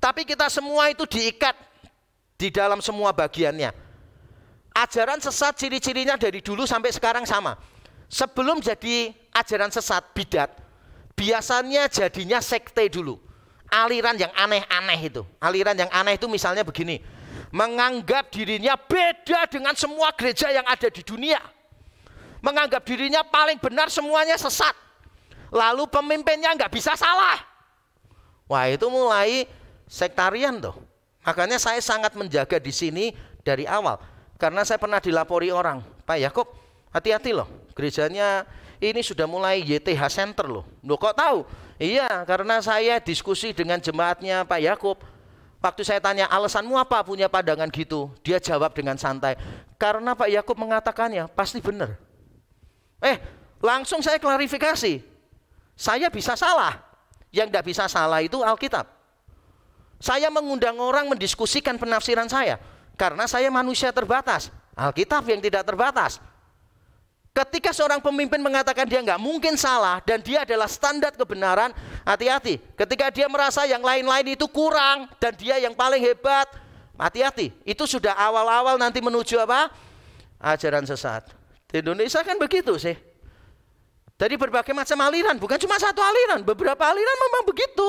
Speaker 1: tapi kita semua itu diikat di dalam semua bagiannya. Ajaran sesat ciri-cirinya dari dulu sampai sekarang sama. Sebelum jadi ajaran sesat, bidat, biasanya jadinya sekte dulu. Aliran yang aneh-aneh itu. Aliran yang aneh itu misalnya begini. Menganggap dirinya beda dengan semua gereja yang ada di dunia. Menganggap dirinya paling benar, semuanya sesat. Lalu pemimpinnya nggak bisa salah. Wah, itu mulai sektarian tuh. Makanya saya sangat menjaga di sini dari awal. Karena saya pernah dilapori orang, Pak Yakub, hati-hati loh, gerejanya ini sudah mulai YTH Center loh. Loh kok tahu? Iya, karena saya diskusi dengan jemaatnya Pak Yakub. Waktu saya tanya, alasanmu apa punya pandangan gitu? Dia jawab dengan santai, karena Pak Yakub mengatakannya, pasti benar. Langsung saya klarifikasi. Saya bisa salah. Yang tidak bisa salah itu Alkitab. Saya mengundang orang mendiskusikan penafsiran saya. Karena saya manusia terbatas. Alkitab yang tidak terbatas. Ketika seorang pemimpin mengatakan dia nggak mungkin salah dan dia adalah standar kebenaran, hati-hati. Ketika dia merasa yang lain-lain itu kurang dan dia yang paling hebat, hati-hati. Itu sudah awal-awal nanti menuju apa? Ajaran sesat. Di Indonesia kan begitu sih. Dari berbagai macam aliran, bukan cuma satu aliran, beberapa aliran memang begitu.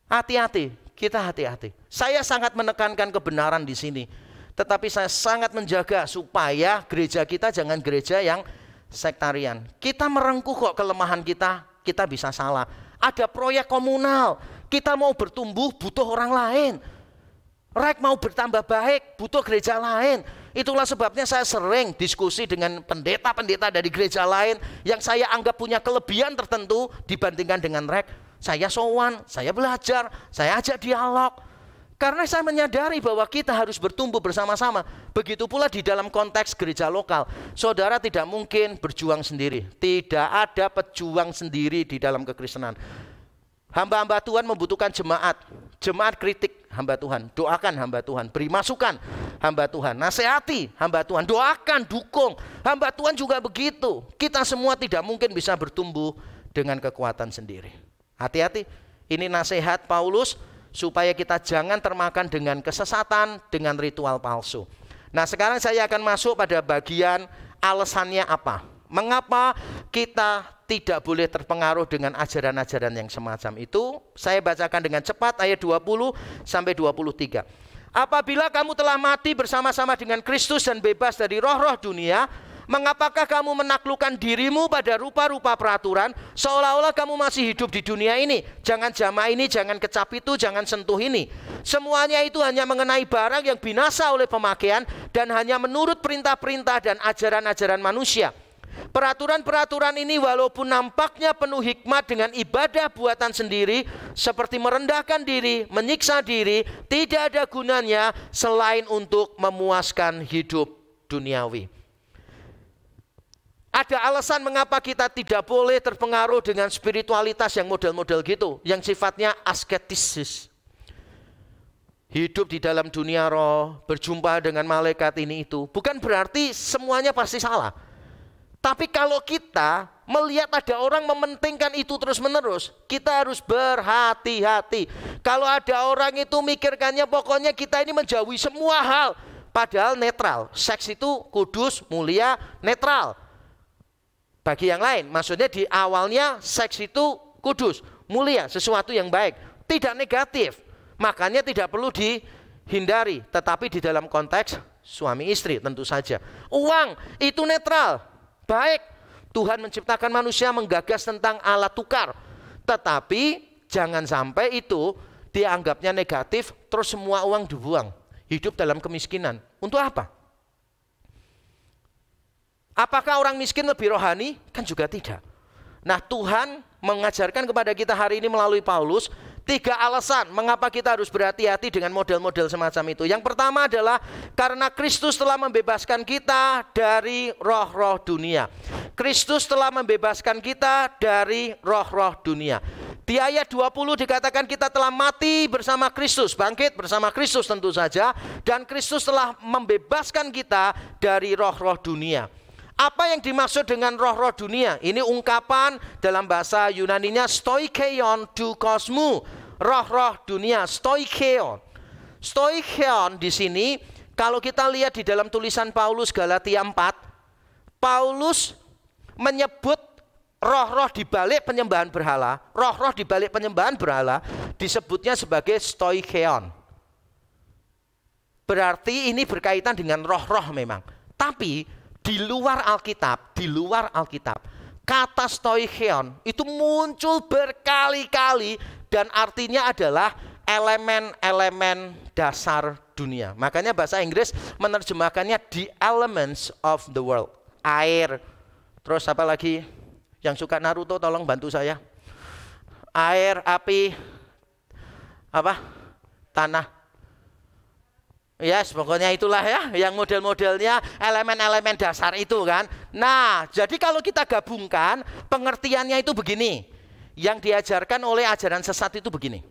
Speaker 1: Hati-hati, kita hati-hati. Saya sangat menekankan kebenaran di sini. Tetapi saya sangat menjaga supaya gereja kita jangan gereja yang sektarian. Kita merengkuh kok kelemahan kita, kita bisa salah. Ada proyek komunal, kita mau bertumbuh butuh orang lain. Rek mau bertambah baik, butuh gereja lain. Itulah sebabnya saya sering diskusi dengan pendeta-pendeta dari gereja lain yang saya anggap punya kelebihan tertentu dibandingkan dengan Rek. Saya sowan, saya belajar, saya ajak dialog. Karena saya menyadari bahwa kita harus bertumbuh bersama-sama. Begitu pula di dalam konteks gereja lokal. Saudara tidak mungkin berjuang sendiri. Tidak ada pejuang sendiri di dalam kekristenan. Hamba-hamba Tuhan membutuhkan jemaat. Jemaat kritik hamba Tuhan. Doakan hamba Tuhan. Beri masukan hamba Tuhan. Nasihati hamba Tuhan. Doakan, dukung. Hamba Tuhan juga begitu. Kita semua tidak mungkin bisa bertumbuh dengan kekuatan sendiri. Hati-hati. Ini nasihat Paulus supaya kita jangan termakan dengan kesesatan, dengan ritual palsu. Nah, sekarang saya akan masuk pada bagian alasannya apa. Mengapa kita tidak boleh terpengaruh dengan ajaran-ajaran yang semacam itu? Saya bacakan dengan cepat ayat 20 sampai 23. Apabila kamu telah mati bersama-sama dengan Kristus dan bebas dari roh-roh dunia, mengapakah kamu menaklukkan dirimu pada rupa-rupa peraturan seolah-olah kamu masih hidup di dunia ini? Jangan jamah ini, jangan kecap itu, jangan sentuh ini. Semuanya itu hanya mengenai barang yang binasa oleh pemakaian dan hanya menurut perintah-perintah dan ajaran-ajaran manusia. Peraturan-peraturan ini walaupun nampaknya penuh hikmat dengan ibadah buatan sendiri, seperti merendahkan diri, menyiksa diri, tidak ada gunanya selain untuk memuaskan hidup duniawi. Ada alasan mengapa kita tidak boleh terpengaruh dengan spiritualitas yang model-model gitu, yang sifatnya asketis. Hidup di dalam dunia roh, berjumpa dengan malaikat ini itu, bukan berarti semuanya pasti salah. Tapi kalau kita melihat ada orang mementingkan itu terus-menerus, kita harus berhati-hati. Kalau ada orang itu mikirkannya pokoknya kita ini menjauhi semua hal, padahal netral. Seks itu kudus, mulia, netral. Bagi yang lain, maksudnya di awalnya seks itu kudus, mulia, sesuatu yang baik, tidak negatif. Makanya tidak perlu dihindari, tetapi di dalam konteks suami istri tentu saja. Uang itu netral, baik. Tuhan menciptakan manusia menggagas tentang alat tukar, tetapi jangan sampai itu dianggapnya negatif, terus semua uang dibuang, hidup dalam kemiskinan. Untuk apa? Apakah orang miskin lebih rohani? Kan juga tidak. Nah, Tuhan mengajarkan kepada kita hari ini melalui Paulus 3 alasan mengapa kita harus berhati-hati dengan model-model semacam itu. Yang pertama adalah karena Kristus telah membebaskan kita dari roh-roh dunia. Kristus telah membebaskan kita dari roh-roh dunia. Di ayat 20 dikatakan kita telah mati bersama Kristus, bangkit bersama Kristus tentu saja, dan Kristus telah membebaskan kita dari roh-roh dunia. Apa yang dimaksud dengan roh-roh dunia? Ini ungkapan dalam bahasa Yunaninya stoikeion tu kosmu, roh-roh dunia, stoikeion. Stoikeion di sini kalau kita lihat di dalam tulisan Paulus Galatia 4, Paulus menyebut roh-roh di balik penyembahan berhala, roh-roh di balik penyembahan berhala disebutnya sebagai stoikeion. Berarti ini berkaitan dengan roh-roh memang. Tapi di luar Alkitab, kata stoikeion itu muncul berkali-kali dan artinya adalah elemen-elemen dasar dunia. Makanya bahasa Inggris menerjemahkannya the elements of the world. Air, terus apa lagi? Yang suka Naruto tolong bantu saya. Air, api, apa? Tanah. Yes, pokoknya itulah ya, yang model-modelnya elemen-elemen dasar itu kan. Nah, jadi kalau kita gabungkan, pengertiannya itu begini. Yang diajarkan oleh ajaran sesat itu begini.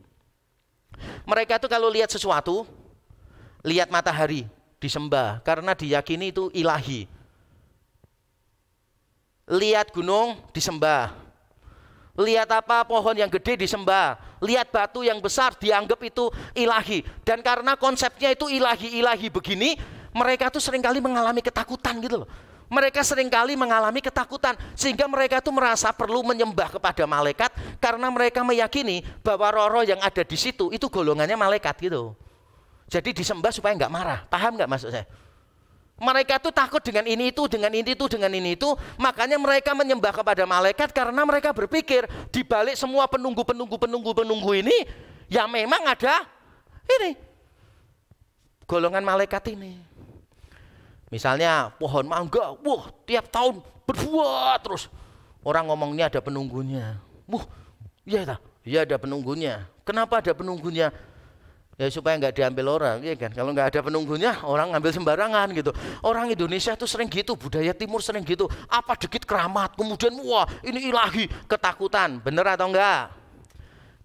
Speaker 1: Mereka itu kalau lihat sesuatu, lihat matahari, disembah, karena diyakini itu ilahi. Lihat gunung, disembah. Lihat apa, pohon yang gede disembah. Lihat batu yang besar dianggap itu ilahi. Dan karena konsepnya itu ilahi-ilahi begini, mereka tuh seringkali mengalami ketakutan gitu loh. Mereka seringkali mengalami ketakutan sehingga mereka tuh merasa perlu menyembah kepada malaikat karena mereka meyakini bahwa roh-roh yang ada di situ itu golongannya malaikat gitu. Jadi disembah supaya nggak marah. Paham nggak maksud saya? Mereka tuh takut dengan ini itu, dengan ini itu, dengan ini itu. Makanya mereka menyembah kepada malaikat karena mereka berpikir di balik semua penunggu ini, ya memang ada ini golongan malaikat ini. Misalnya pohon mangga, wah tiap tahun berbuah terus. Orang ngomong ini ada penunggunya. Iya ada penunggunya. Kenapa ada penunggunya? Ya supaya nggak diambil orang, ya kan? Kalau nggak ada penunggunya, orang ngambil sembarangan gitu. Orang Indonesia tuh sering gitu, budaya Timur sering gitu. Apa dikit keramat, kemudian wah ini ilahi, ketakutan. Bener atau enggak?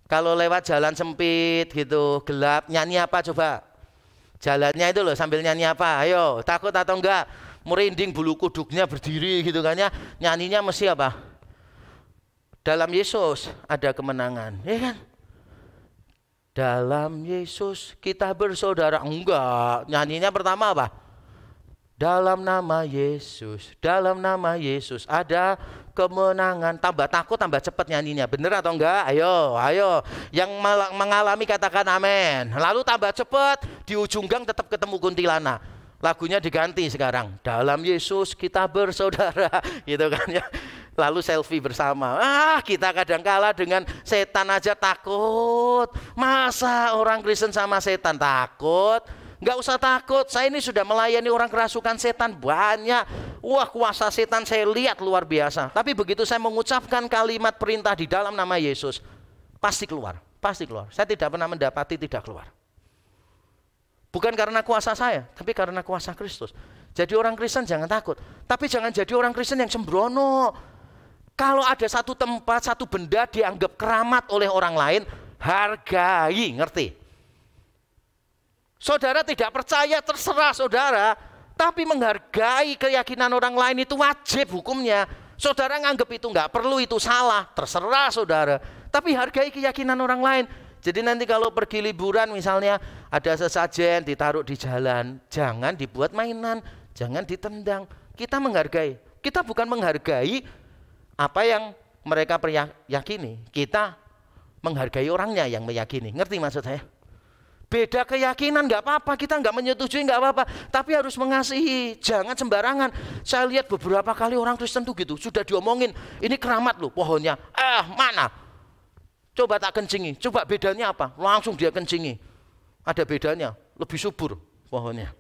Speaker 1: Kalau lewat jalan sempit gitu, gelap, nyanyi apa coba? Jalannya itu loh sambil nyanyi apa? Ayo, takut atau enggak? Merinding bulu kuduknya berdiri gitu kan ya. Nyanyinya mesti apa? Dalam Yesus ada kemenangan, ya kan? Dalam Yesus kita bersaudara. Enggak, nyanyinya pertama apa? Dalam nama Yesus, dalam nama Yesus ada kemenangan. Tambah takut, tambah cepat nyanyinya. Bener atau enggak? Ayo. Yang mengalami katakan amin. Lalu tambah cepat, di ujung gang tetap ketemu kuntilanak. Lagunya diganti sekarang. Dalam Yesus kita bersaudara. Gitu kan ya. Lalu selfie bersama. Kita kadang kala dengan setan aja takut. Masa orang Kristen sama setan takut? Nggak usah takut. Saya ini sudah melayani orang kerasukan setan banyak. Wah, kuasa setan saya lihat luar biasa. Tapi begitu saya mengucapkan kalimat perintah di dalam nama Yesus, pasti keluar. Pasti keluar. Saya tidak pernah mendapati tidak keluar. Bukan karena kuasa saya, tapi karena kuasa Kristus. Jadi orang Kristen jangan takut. Tapi jangan jadi orang Kristen yang sembrono. Kalau ada satu tempat, satu benda dianggap keramat oleh orang lain, hargai, ngerti? Saudara tidak percaya, terserah saudara. Tapi menghargai keyakinan orang lain itu wajib hukumnya. Saudara nganggap itu nggak perlu, itu salah, terserah saudara. Tapi hargai keyakinan orang lain. Jadi nanti kalau pergi liburan misalnya ada sesajen ditaruh di jalan, jangan dibuat mainan, jangan ditendang. Kita menghargai. Kita bukan menghargai apa yang mereka yakini, kita menghargai orangnya yang meyakini. Ngerti maksud saya? Beda keyakinan nggak apa-apa, kita nggak menyetujui nggak apa-apa, tapi harus mengasihi, jangan sembarangan. Saya lihat beberapa kali orang Kristen tuh gitu, sudah diomongin, ini keramat loh pohonnya. Mana? Coba tak kencingi, coba bedanya apa? Langsung dia kencingi. Ada bedanya, lebih subur pohonnya.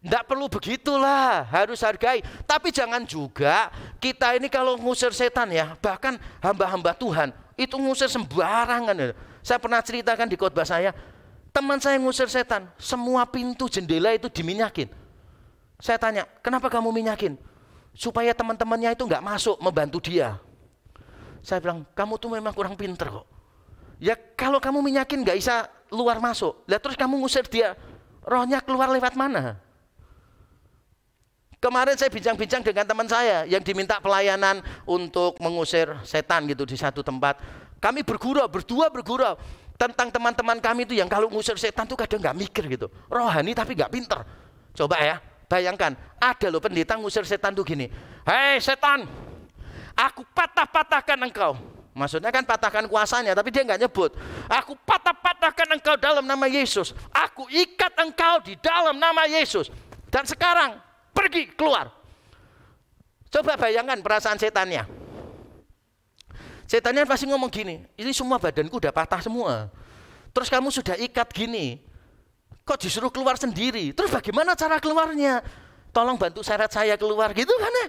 Speaker 1: Tidak perlu begitulah, harus hargai. Tapi jangan juga kita ini kalau ngusir setan ya, bahkan hamba-hamba Tuhan itu ngusir sembarangan. Saya pernah ceritakan di khotbah saya, teman saya ngusir setan, semua pintu jendela itu diminyakin. Saya tanya, kenapa kamu minyakin? Supaya teman-temannya itu nggak masuk membantu dia. Saya bilang, kamu tuh memang kurang pinter kok. Ya kalau kamu minyakin nggak bisa luar masuk, lah terus kamu ngusir dia, rohnya keluar lewat mana? Kemarin saya bincang-bincang dengan teman saya yang diminta pelayanan untuk mengusir setan gitu di satu tempat. Kami berdua bergurau tentang teman-teman kami itu yang kalau ngusir setan tuh kadang nggak mikir gitu. Rohani tapi nggak pinter. Coba ya, bayangkan ada loh pendeta ngusir setan tuh gini. Hei setan, aku patah-patahkan engkau. Maksudnya kan patahkan kuasanya, tapi dia nggak nyebut. Aku patah-patahkan engkau dalam nama Yesus. Aku ikat engkau di dalam nama Yesus. Dan sekarang pergi keluar. Coba bayangkan perasaan setannya. Setannya pasti ngomong gini, ini semua badanku udah patah semua. Terus kamu sudah ikat gini, kok disuruh keluar sendiri? Terus bagaimana cara keluarnya? Tolong bantu seret saya keluar gitu kan ya.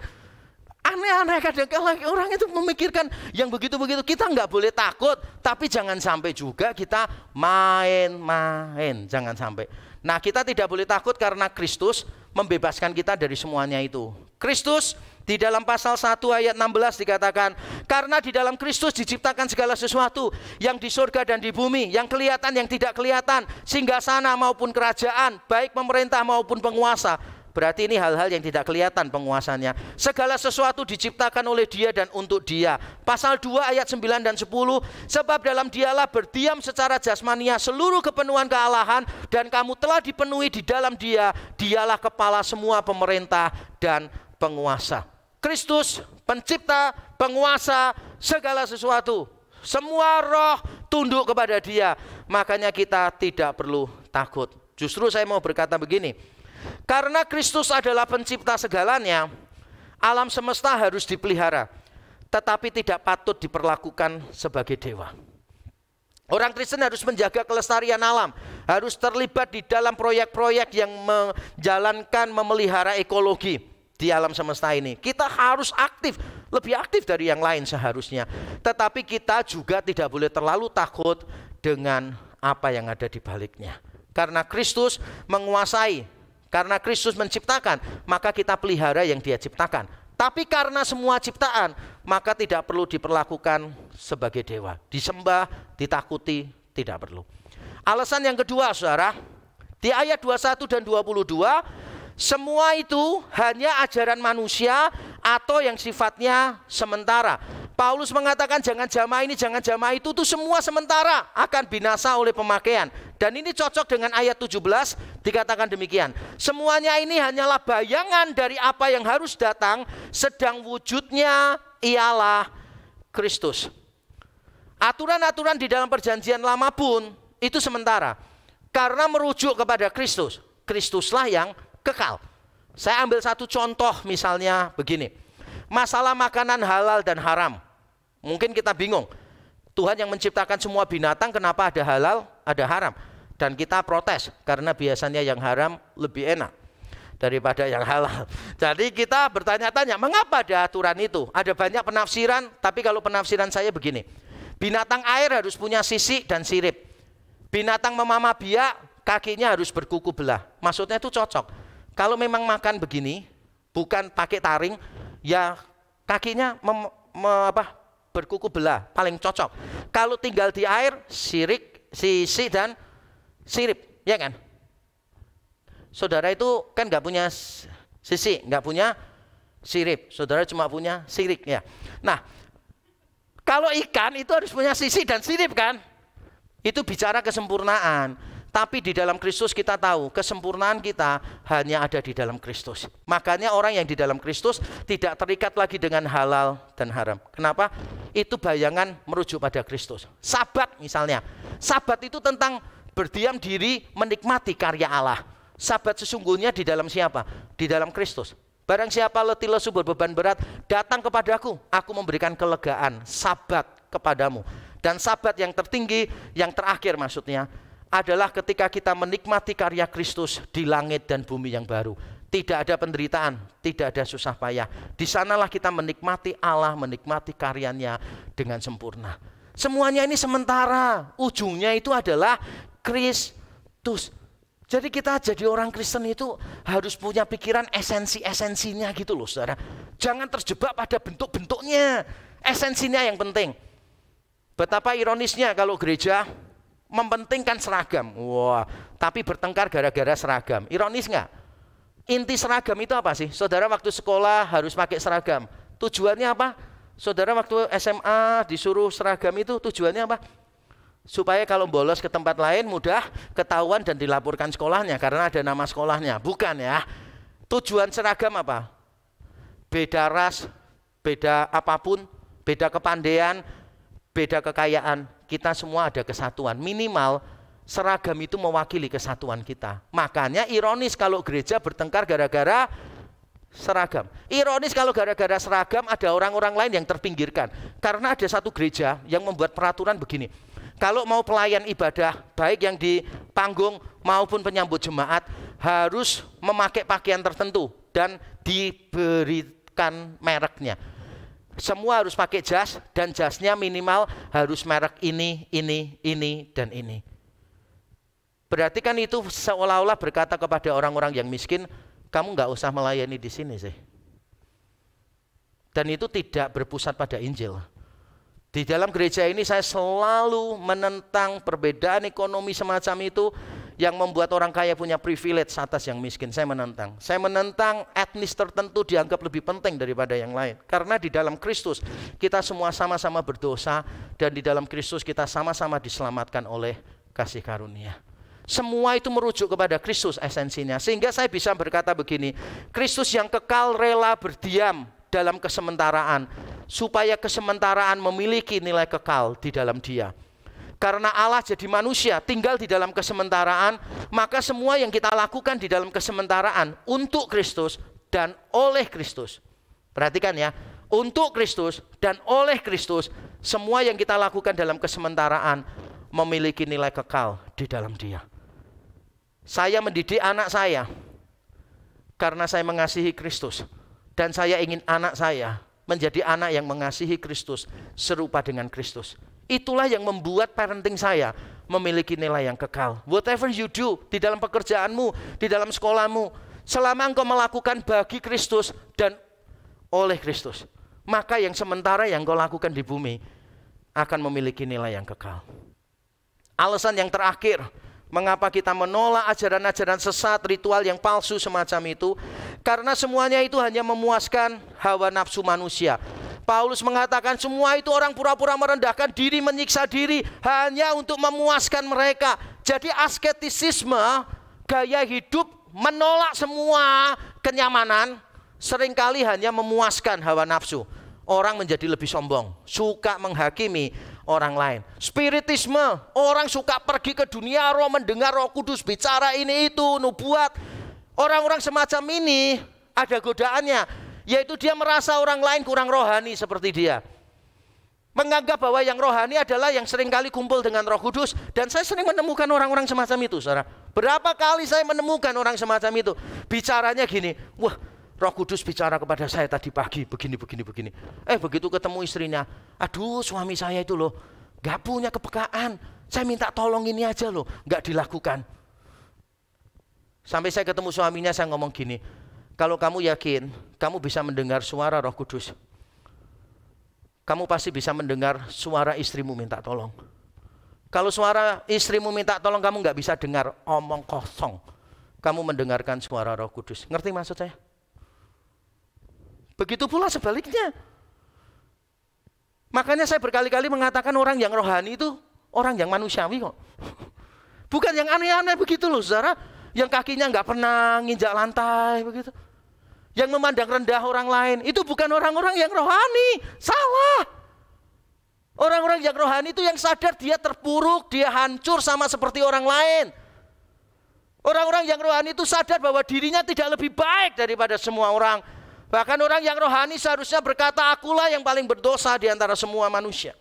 Speaker 1: Aneh-aneh kadang-kadang orang itu memikirkan yang begitu-begitu. Kita nggak boleh takut, tapi jangan sampai juga kita main-main. Jangan sampai. Nah, kita tidak boleh takut karena Kristus membebaskan kita dari semuanya itu. Kristus di dalam pasal 1 ayat 16 dikatakan, karena di dalam Kristus diciptakan segala sesuatu yang di surga dan di bumi, yang kelihatan yang tidak kelihatan, singgasana maupun kerajaan, baik pemerintah maupun penguasa. Berarti ini hal-hal yang tidak kelihatan penguasanya. Segala sesuatu diciptakan oleh Dia dan untuk Dia. Pasal 2 ayat 9 dan 10. Sebab dalam Dialah berdiam secara jasmania seluruh kepenuhan kealahan, dan kamu telah dipenuhi di dalam Dia. Dialah kepala semua pemerintah dan penguasa. Kristus, pencipta, penguasa, segala sesuatu. Semua roh tunduk kepada Dia. Makanya kita tidak perlu takut. Justru saya mau berkata begini. Karena Kristus adalah pencipta segalanya, alam semesta harus dipelihara, tetapi tidak patut diperlakukan sebagai dewa. Orang Kristen harus menjaga kelestarian alam, harus terlibat di dalam proyek-proyek yang menjalankan, memelihara ekologi di alam semesta ini. Kita harus aktif, lebih aktif dari yang lain seharusnya. Tetapi kita juga tidak boleh terlalu takut dengan apa yang ada di baliknya. Karena Kristus menguasai, karena Kristus menciptakan, maka kita pelihara yang Dia ciptakan. Tapi karena semua ciptaan, maka tidak perlu diperlakukan sebagai dewa. Disembah, ditakuti, tidak perlu. Alasan yang kedua, saudara, di ayat 21 dan 22, semua itu hanya ajaran manusia atau yang sifatnya sementara. Paulus mengatakan jangan jamaah ini, jangan jamaah itu semua sementara, akan binasa oleh pemakaian. Dan ini cocok dengan ayat 17, dikatakan demikian. Semuanya ini hanyalah bayangan dari apa yang harus datang, sedang wujudnya ialah Kristus. Aturan-aturan di dalam perjanjian lama pun itu sementara, karena merujuk kepada Kristus. Kristuslah yang kekal. Saya ambil satu contoh, misalnya begini. Masalah makanan halal dan haram. Mungkin kita bingung, Tuhan yang menciptakan semua binatang, kenapa ada halal, ada haram? Dan kita protes, karena biasanya yang haram lebih enak daripada yang halal. Jadi kita bertanya-tanya, mengapa ada aturan itu? Ada banyak penafsiran, tapi kalau penafsiran saya begini. Binatang air harus punya sisik dan sirip. Binatang memamah biak, kakinya harus berkuku belah. Maksudnya itu cocok. Kalau memang makan begini, bukan pakai taring, ya kakinya berkuku belah, paling cocok. Kalau tinggal di air, sisik dan sirip, ya kan? Saudara itu kan nggak punya sisik, nggak punya sirip. Saudara cuma punya sirik, ya. Nah, kalau ikan itu harus punya sisik dan sirip kan? Itu bicara kesempurnaan. Tapi di dalam Kristus kita tahu kesempurnaan kita hanya ada di dalam Kristus. Makanya orang yang di dalam Kristus tidak terikat lagi dengan halal dan haram. Kenapa? Itu bayangan merujuk pada Kristus. Sabat misalnya. Sabat itu tentang berdiam diri menikmati karya Allah. Sabat sesungguhnya di dalam siapa? Di dalam Kristus. Barang siapa letih lesu berbeban berat, datang kepadaku, aku memberikan kelegaan. Sabat kepadamu. Dan sabat yang tertinggi, yang terakhir maksudnya, adalah ketika kita menikmati karya Kristus di langit dan bumi yang baru. Tidak ada penderitaan, tidak ada susah payah. Di sanalah kita menikmati Allah, menikmati karyanya dengan sempurna. Semuanya ini sementara, ujungnya itu adalah Kristus. Jadi kita jadi orang Kristen itu harus punya pikiran esensi-esensinya gitu loh saudara. Jangan terjebak pada bentuk-bentuknya, esensinya yang penting. Betapa ironisnya kalau gereja mempentingkan seragam. Wah, tapi bertengkar gara-gara seragam. Ironis nggak? Inti seragam itu apa sih? Saudara waktu sekolah harus pakai seragam. Tujuannya apa? Saudara waktu SMA disuruh seragam itu tujuannya apa? Supaya kalau bolos ke tempat lain mudah ketahuan dan dilaporkan sekolahnya karena ada nama sekolahnya. Bukan ya. Tujuan seragam apa? Beda ras, beda apapun, beda kepandaian, beda kekayaan. Kita semua ada kesatuan. Minimal seragam itu mewakili kesatuan kita. Makanya ironis kalau gereja bertengkar gara-gara seragam. Ironis kalau gara-gara seragam ada orang-orang lain yang terpinggirkan. Karena ada satu gereja yang membuat peraturan begini. Kalau mau pelayan ibadah, baik yang di panggung maupun penyambut jemaat, harus memakai pakaian tertentu dan diberikan mereknya. Semua harus pakai jas dan jasnya minimal harus merek ini, dan ini. Berarti kan itu seolah-olah berkata kepada orang-orang yang miskin, kamu nggak usah melayani di sini sih. Dan itu tidak berpusat pada Injil. Di dalam gereja ini saya selalu menentang perbedaan ekonomi semacam itu yang membuat orang kaya punya privilege atas yang miskin. Saya menentang. Saya menentang etnis tertentu dianggap lebih penting daripada yang lain. Karena di dalam Kristus kita semua sama-sama berdosa dan di dalam Kristus kita sama-sama diselamatkan oleh kasih karunia. Semua itu merujuk kepada Kristus esensinya. Sehingga saya bisa berkata begini, Kristus yang kekal rela berdiam dalam kesementaraan, supaya kesementaraan memiliki nilai kekal di dalam Dia. Karena Allah jadi manusia, tinggal di dalam kesementaraan, maka semua yang kita lakukan di dalam kesementaraan untuk Kristus dan oleh Kristus. Perhatikan ya, untuk Kristus dan oleh Kristus, semua yang kita lakukan dalam kesementaraan memiliki nilai kekal di dalam Dia. Saya mendidik anak saya karena saya mengasihi Kristus. Dan saya ingin anak saya menjadi anak yang mengasihi Kristus, serupa dengan Kristus. Itulah yang membuat parenting saya memiliki nilai yang kekal. Whatever you do, di dalam pekerjaanmu, di dalam sekolahmu, selama engkau melakukan bagi Kristus dan oleh Kristus, maka yang sementara yang engkau lakukan di bumi akan memiliki nilai yang kekal. Alasan yang terakhir, mengapa kita menolak ajaran-ajaran sesat, ritual yang palsu semacam itu? Karena semuanya itu hanya memuaskan hawa nafsu manusia. Paulus mengatakan semua itu orang pura-pura merendahkan diri, menyiksa diri hanya untuk memuaskan mereka. Jadi asketisisme, gaya hidup menolak semua kenyamanan, seringkali hanya memuaskan hawa nafsu. Orang menjadi lebih sombong, suka menghakimi orang lain. Spiritisme, orang suka pergi ke dunia roh, mendengar Roh Kudus bicara ini itu, nubuat. Orang-orang semacam ini ada godaannya, yaitu dia merasa orang lain kurang rohani seperti dia. Menganggap bahwa yang rohani adalah yang seringkali kumpul dengan Roh Kudus. Dan saya sering menemukan orang-orang semacam itu, saudara. Berapa kali saya menemukan orang semacam itu, bicaranya gini, wah, Roh Kudus bicara kepada saya tadi pagi, begini. Begitu ketemu istrinya, aduh suami saya itu loh, gak punya kepekaan. Saya minta tolong ini aja loh, gak dilakukan. Sampai saya ketemu suaminya, saya ngomong gini, kalau kamu yakin, kamu bisa mendengar suara Roh Kudus, kamu pasti bisa mendengar suara istrimu minta tolong. Kalau suara istrimu minta tolong, kamu gak bisa dengar omong kosong. Kamu mendengarkan suara Roh Kudus. Ngerti maksud saya? Begitu pula sebaliknya. Makanya saya berkali-kali mengatakan orang yang rohani itu orang yang manusiawi kok. Bukan yang aneh-aneh begitu loh saudara. Yang kakinya nggak pernah nginjak lantai begitu. Yang memandang rendah orang lain. Itu bukan orang-orang yang rohani. Salah. Orang-orang yang rohani itu yang sadar dia terpuruk, dia hancur sama seperti orang lain. Orang-orang yang rohani itu sadar bahwa dirinya tidak lebih baik daripada semua orang. Bahkan orang yang rohani seharusnya berkata, akulah yang paling berdosa di antara semua manusia.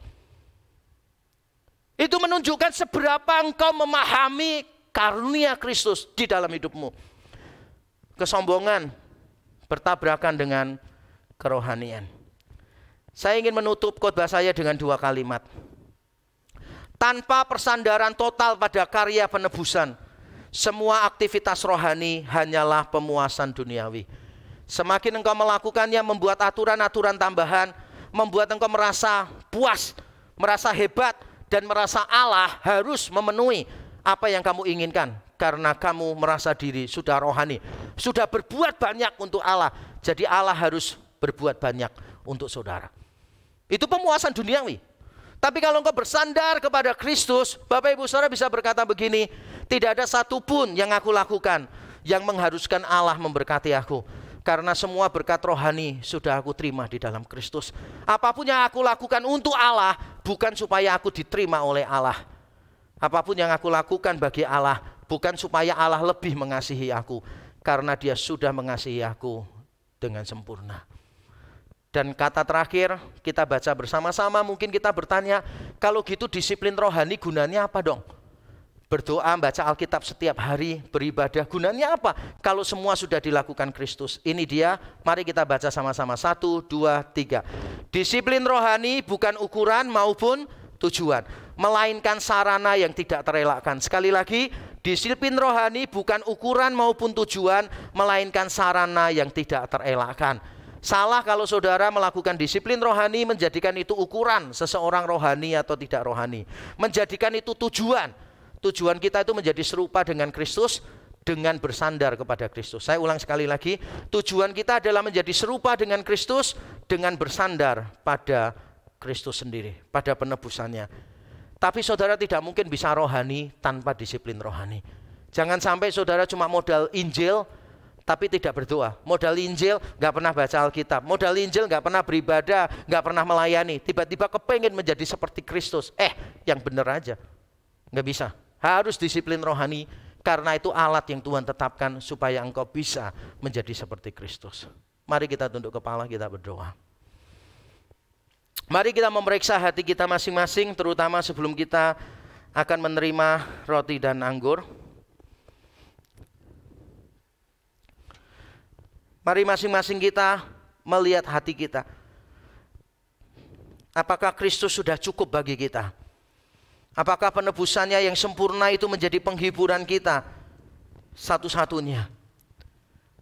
Speaker 1: Itu menunjukkan seberapa engkau memahami karunia Kristus di dalam hidupmu. Kesombongan bertabrakan dengan kerohanian. Saya ingin menutup khotbah saya dengan 2 kalimat. Tanpa persandaran total pada karya penebusan, semua aktivitas rohani hanyalah pemuasan duniawi. Semakin engkau melakukannya, membuat aturan-aturan tambahan, membuat engkau merasa puas, merasa hebat, dan merasa Allah harus memenuhi apa yang kamu inginkan. Karena kamu merasa diri sudah rohani, sudah berbuat banyak untuk Allah. Jadi Allah harus berbuat banyak untuk saudara. Itu pemuasan duniawi. Tapi kalau engkau bersandar kepada Kristus, Bapak Ibu Saudara bisa berkata begini, tidak ada satupun yang aku lakukan yang mengharuskan Allah memberkati aku. Karena semua berkat rohani sudah aku terima di dalam Kristus. Apapun yang aku lakukan untuk Allah, bukan supaya aku diterima oleh Allah. Apapun yang aku lakukan bagi Allah, bukan supaya Allah lebih mengasihi aku. Karena Dia sudah mengasihi aku dengan sempurna. Dan kata terakhir kita baca bersama-sama, mungkin kita bertanya, kalau gitu disiplin rohani gunanya apa dong? Berdoa, baca Alkitab setiap hari, beribadah, gunanya apa? Kalau semua sudah dilakukan Kristus. Ini dia, mari kita baca sama-sama. 1, 2, 3. Disiplin rohani bukan ukuran maupun tujuan, melainkan sarana yang tidak terelakkan. Sekali lagi, disiplin rohani bukan ukuran maupun tujuan, melainkan sarana yang tidak terelakkan. Salah kalau saudara melakukan disiplin rohani, menjadikan itu ukuran seseorang rohani atau tidak rohani. Menjadikan itu tujuan. Tujuan kita itu menjadi serupa dengan Kristus, dengan bersandar kepada Kristus. Saya ulang sekali lagi, tujuan kita adalah menjadi serupa dengan Kristus, dengan bersandar pada Kristus sendiri, pada penebusannya. Tapi saudara tidak mungkin bisa rohani tanpa disiplin rohani. Jangan sampai saudara cuma modal Injil, tapi tidak berdoa. Modal Injil gak pernah baca Alkitab, modal Injil gak pernah beribadah, gak pernah melayani. Tiba-tiba kepengen menjadi seperti Kristus. Yang benar aja, gak bisa. Harus disiplin rohani, karena itu alat yang Tuhan tetapkan supaya engkau bisa menjadi seperti Kristus. Mari kita tunduk kepala, kita berdoa. Mari kita memeriksa hati kita masing-masing, terutama sebelum kita akan menerima roti dan anggur. Mari masing-masing kita melihat hati kita. Apakah Kristus sudah cukup bagi kita? Apakah penebusannya yang sempurna itu menjadi penghiburan kita satu-satunya?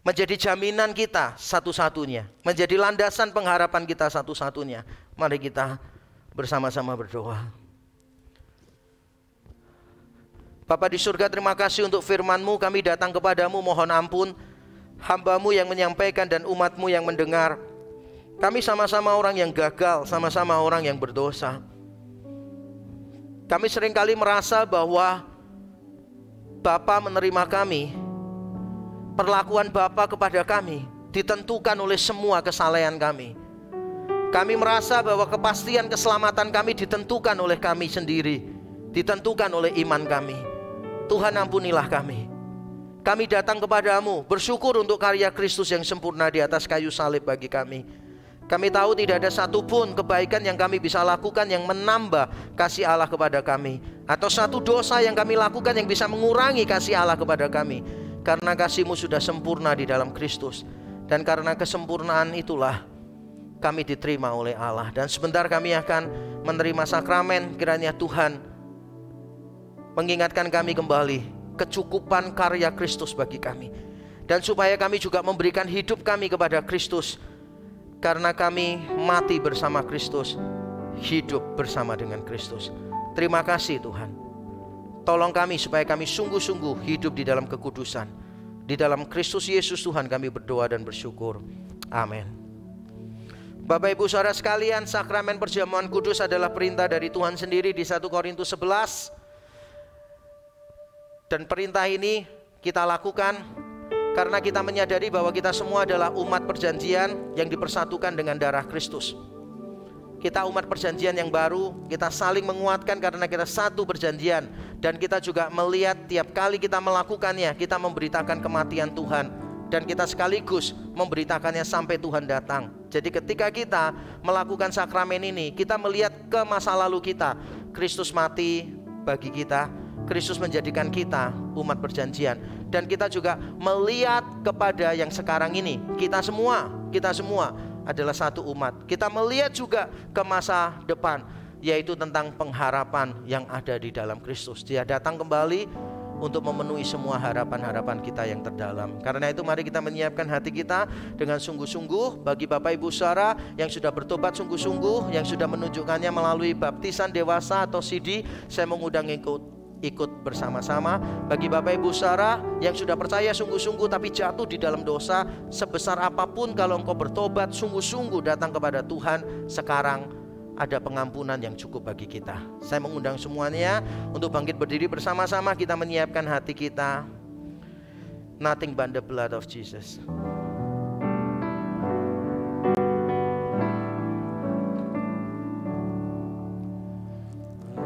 Speaker 1: Menjadi jaminan kita satu-satunya? Menjadi landasan pengharapan kita satu-satunya? Mari kita bersama-sama berdoa. Bapa di surga, terima kasih untuk firman-Mu. Kami datang kepadamu mohon ampun. Hamba-Mu yang menyampaikan dan umat-Mu yang mendengar. Kami sama-sama orang yang gagal, sama-sama orang yang berdosa. Kami seringkali merasa bahwa Bapa menerima kami, perlakuan Bapa kepada kami ditentukan oleh semua kesalehan kami. Kami merasa bahwa kepastian keselamatan kami ditentukan oleh kami sendiri, ditentukan oleh iman kami. Tuhan, ampunilah kami. Kami datang kepadamu bersyukur untuk karya Kristus yang sempurna di atas kayu salib bagi kami. Kami tahu tidak ada satupun kebaikan yang kami bisa lakukan yang menambah kasih Allah kepada kami, atau satu dosa yang kami lakukan yang bisa mengurangi kasih Allah kepada kami. Karena kasih-Mu sudah sempurna di dalam Kristus. Dan karena kesempurnaan itulah kami diterima oleh Allah. Dan sebentar kami akan menerima sakramen. Kiranya Tuhan mengingatkan kami kembali kecukupan karya Kristus bagi kami, dan supaya kami juga memberikan hidup kami kepada Kristus, karena kami mati bersama Kristus, hidup bersama dengan Kristus. Terima kasih Tuhan. Tolong kami supaya kami sungguh-sungguh hidup di dalam kekudusan. Di dalam Kristus Yesus Tuhan kami berdoa dan bersyukur. Amin. Bapak Ibu Saudara sekalian, sakramen perjamuan kudus adalah perintah dari Tuhan sendiri di 1 Korintus 11. Dan perintah ini kita lakukan karena kita menyadari bahwa kita semua adalah umat perjanjian yang dipersatukan dengan darah Kristus. Kita umat perjanjian yang baru, kita saling menguatkan karena kita satu perjanjian. Dan kita juga melihat tiap kali kita melakukannya, kita memberitakan kematian Tuhan. Dan kita sekaligus memberitakannya sampai Tuhan datang. Jadi ketika kita melakukan sakramen ini, kita melihat ke masa lalu kita, Kristus mati bagi kita, Kristus menjadikan kita umat perjanjian. Dan kita juga melihat kepada yang sekarang ini. Kita semua adalah satu umat. Kita melihat juga ke masa depan, yaitu tentang pengharapan yang ada di dalam Kristus. Dia datang kembali untuk memenuhi semua harapan-harapan kita yang terdalam. Karena itu mari kita menyiapkan hati kita dengan sungguh-sungguh. Bagi Bapak Ibu Saudara yang sudah bertobat sungguh-sungguh, yang sudah menunjukkannya melalui baptisan dewasa atau CD, saya mengundang ikut bersama-sama. Bagi Bapak Ibu Saudara yang sudah percaya sungguh-sungguh tapi jatuh di dalam dosa, sebesar apapun kalau engkau bertobat sungguh-sungguh datang kepada Tuhan, sekarang ada pengampunan yang cukup bagi kita. Saya mengundang semuanya untuk bangkit berdiri bersama-sama. Kita menyiapkan hati kita. Nothing but the blood of Jesus.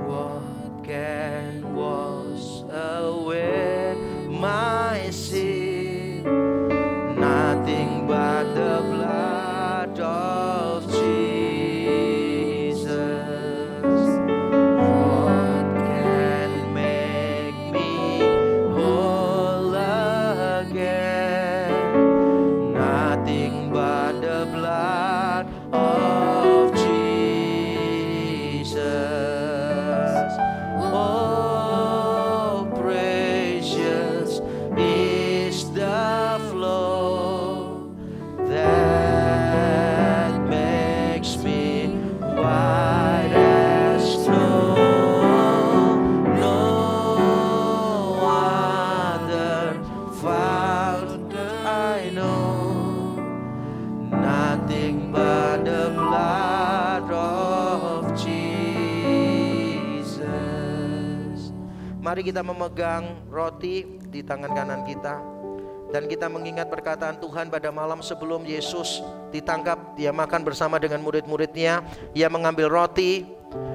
Speaker 1: What can wash away my sin? Nothing but the blood of Jesus. Mari kita memegang roti di tangan kanan kita, dan kita mengingat perkataan Tuhan pada malam sebelum Yesus ditangkap. Dia makan bersama dengan murid-muridnya. Ia mengambil roti,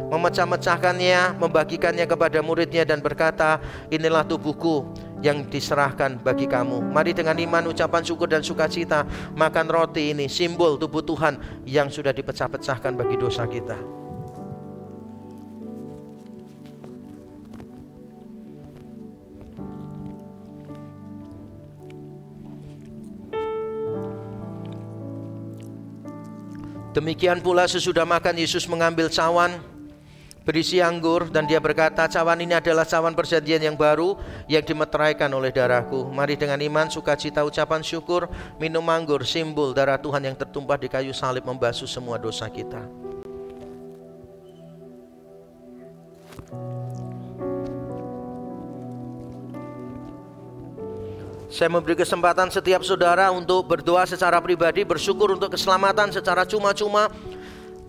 Speaker 1: memecah-mecahkannya, membagikannya kepada muridnya dan berkata, inilah tubuhku yang diserahkan bagi kamu. Mari dengan iman, ucapan syukur dan sukacita makan roti ini, simbol tubuh Tuhan yang sudah dipecah-pecahkan bagi dosa kita. Demikian pula sesudah makan Yesus mengambil cawan berisi anggur dan dia berkata, cawan ini adalah cawan perjanjian yang baru yang dimeteraikan oleh darahku. Mari dengan iman, sukacita, ucapan syukur minum anggur, simbol darah Tuhan yang tertumpah di kayu salib membasuh semua dosa kita. Saya memberi kesempatan setiap saudara untuk berdoa secara pribadi, bersyukur untuk keselamatan secara cuma-cuma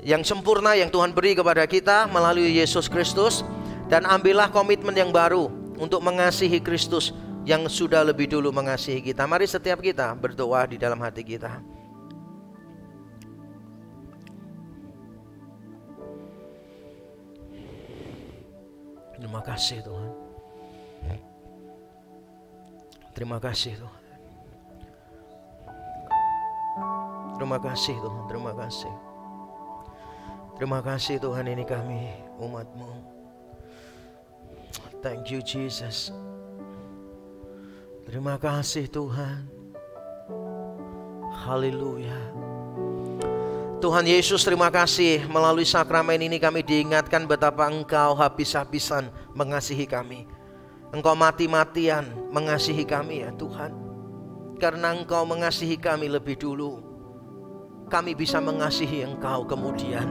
Speaker 1: yang sempurna yang Tuhan beri kepada kita melalui Yesus Kristus. Dan ambillah komitmen yang baru untuk mengasihi Kristus yang sudah lebih dulu mengasihi kita. Mari setiap kita berdoa di dalam hati kita. Terima kasih Tuhan. Terima kasih Tuhan. Terima kasih Tuhan. Terima kasih. Terima kasih Tuhan, ini kami umat-Mu. Thank you Jesus. Terima kasih Tuhan. Haleluya. Tuhan Yesus, terima kasih melalui sakramen ini kami diingatkan betapa Engkau habis-habisan mengasihi kami. Engkau mati-matian mengasihi kami ya Tuhan. Karena Engkau mengasihi kami lebih dulu, kami bisa mengasihi Engkau kemudian.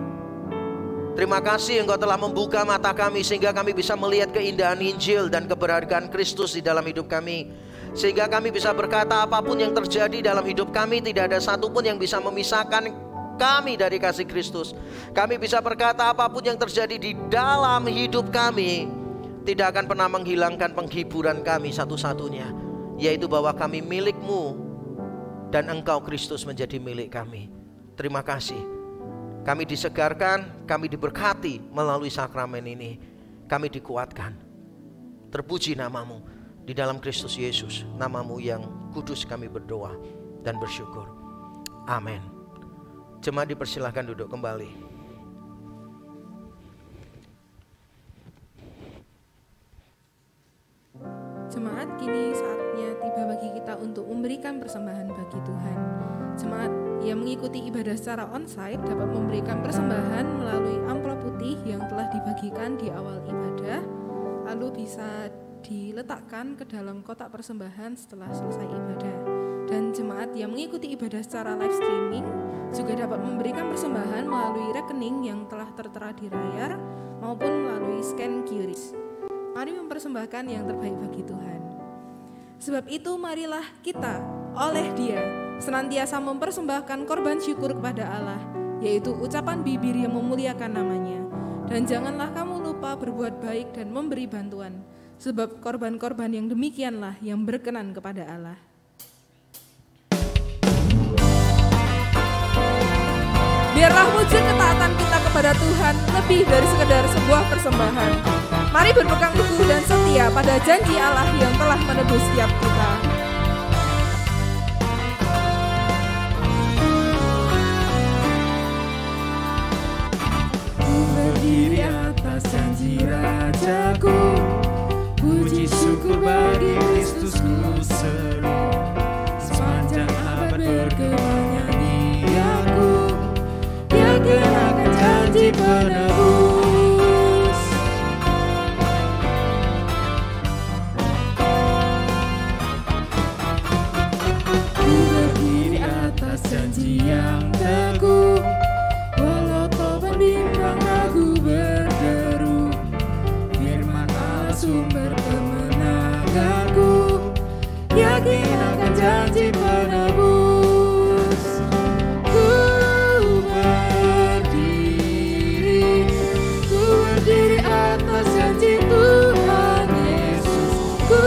Speaker 1: Terima kasih Engkau telah membuka mata kami sehingga kami bisa melihat keindahan Injil dan keberhargaan Kristus di dalam hidup kami. Sehingga kami bisa berkata apapun yang terjadi dalam hidup kami, tidak ada satupun yang bisa memisahkan kami dari kasih Kristus. Kami bisa berkata apapun yang terjadi di dalam hidup kami tidak akan pernah menghilangkan penghiburan kami satu-satunya, yaitu bahwa kami milik-Mu dan Engkau Kristus menjadi milik kami. Terima kasih. Kami disegarkan, kami diberkati melalui sakramen ini. Kami dikuatkan. Terpuji nama-Mu di dalam Kristus Yesus, nama-Mu yang kudus kami berdoa dan bersyukur. Amin. Jemaat dipersilahkan duduk kembali.
Speaker 2: jemaat, kini saatnya tiba bagi kita untuk memberikan persembahan bagi Tuhan. Jemaat yang mengikuti ibadah secara onsite dapat memberikan persembahan melalui amplop putih yang telah dibagikan di awal ibadah, lalu bisa diletakkan ke dalam kotak persembahan setelah selesai ibadah. Dan jemaat yang mengikuti ibadah secara live streaming juga dapat memberikan persembahan melalui rekening yang telah tertera di layar maupun melalui scan QRIS. Mari mempersembahkan yang terbaik bagi Tuhan. Sebab itu marilah kita oleh Dia senantiasa mempersembahkan korban syukur kepada Allah, yaitu ucapan bibir yang memuliakan namanya. Dan janganlah kamu lupa berbuat baik dan memberi bantuan, sebab korban-korban yang demikianlah yang berkenan kepada Allah. Biarlah wujud ketaatan kita kepada Tuhan lebih dari sekedar sebuah persembahan. Mari berpegang teguh dan setia pada janji Allah yang telah menebus setiap kita.
Speaker 3: Ku berdiri atas janji Rajaku, puji syukur bagi Kristusku seru. Sepanjang abad bergema nyanyi aku, yakin akan janji penebus. Ku berdiri atas janji yang teguh, walau topan bimbang ragu berderu. Firman Allah sumber kemenanganku, yakin akan janji penebus. Ku berdiri atas janji Tuhan Yesus. Ku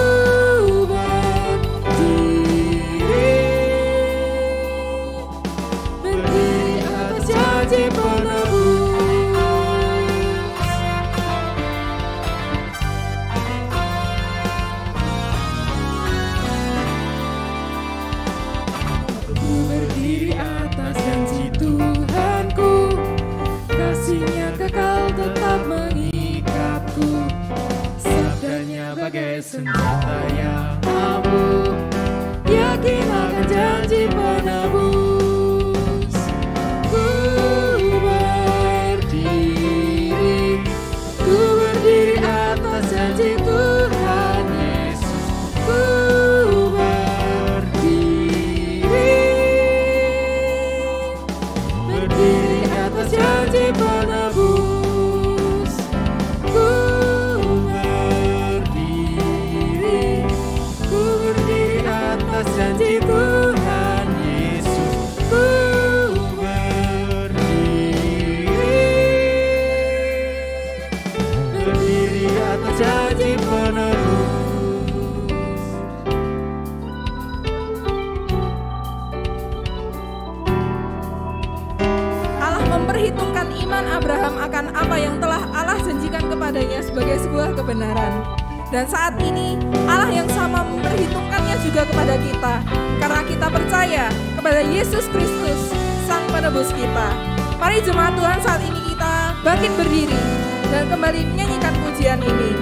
Speaker 3: berdiri atas janji penebus. Ku berdiri atas janji Tuhanku, kasih-Nya kekal tetap mengikatku. Sabdanya bagai senjata yang ampuh, yakin akan janji penebus. Ku berdiri atas janji Tuhan Yesus. Ku berdiri atas janji penebus. Ku berdiri atas janji Tuhan Yesus. Ku berdiri atas janji penebus.
Speaker 2: Allah memperhitungkan iman Abraham akan apa yang telah Allah janjikan kepadanya sebagai sebuah kebenaran. Dan saat ini Allah yang sama memperhitungkannya juga kepada kita, karena kita percaya kepada Yesus Kristus, Sang Penebus kita. Mari jemaat Tuhan, saat ini kita bangkit berdiri dan kembali menyanyikan pujian ini.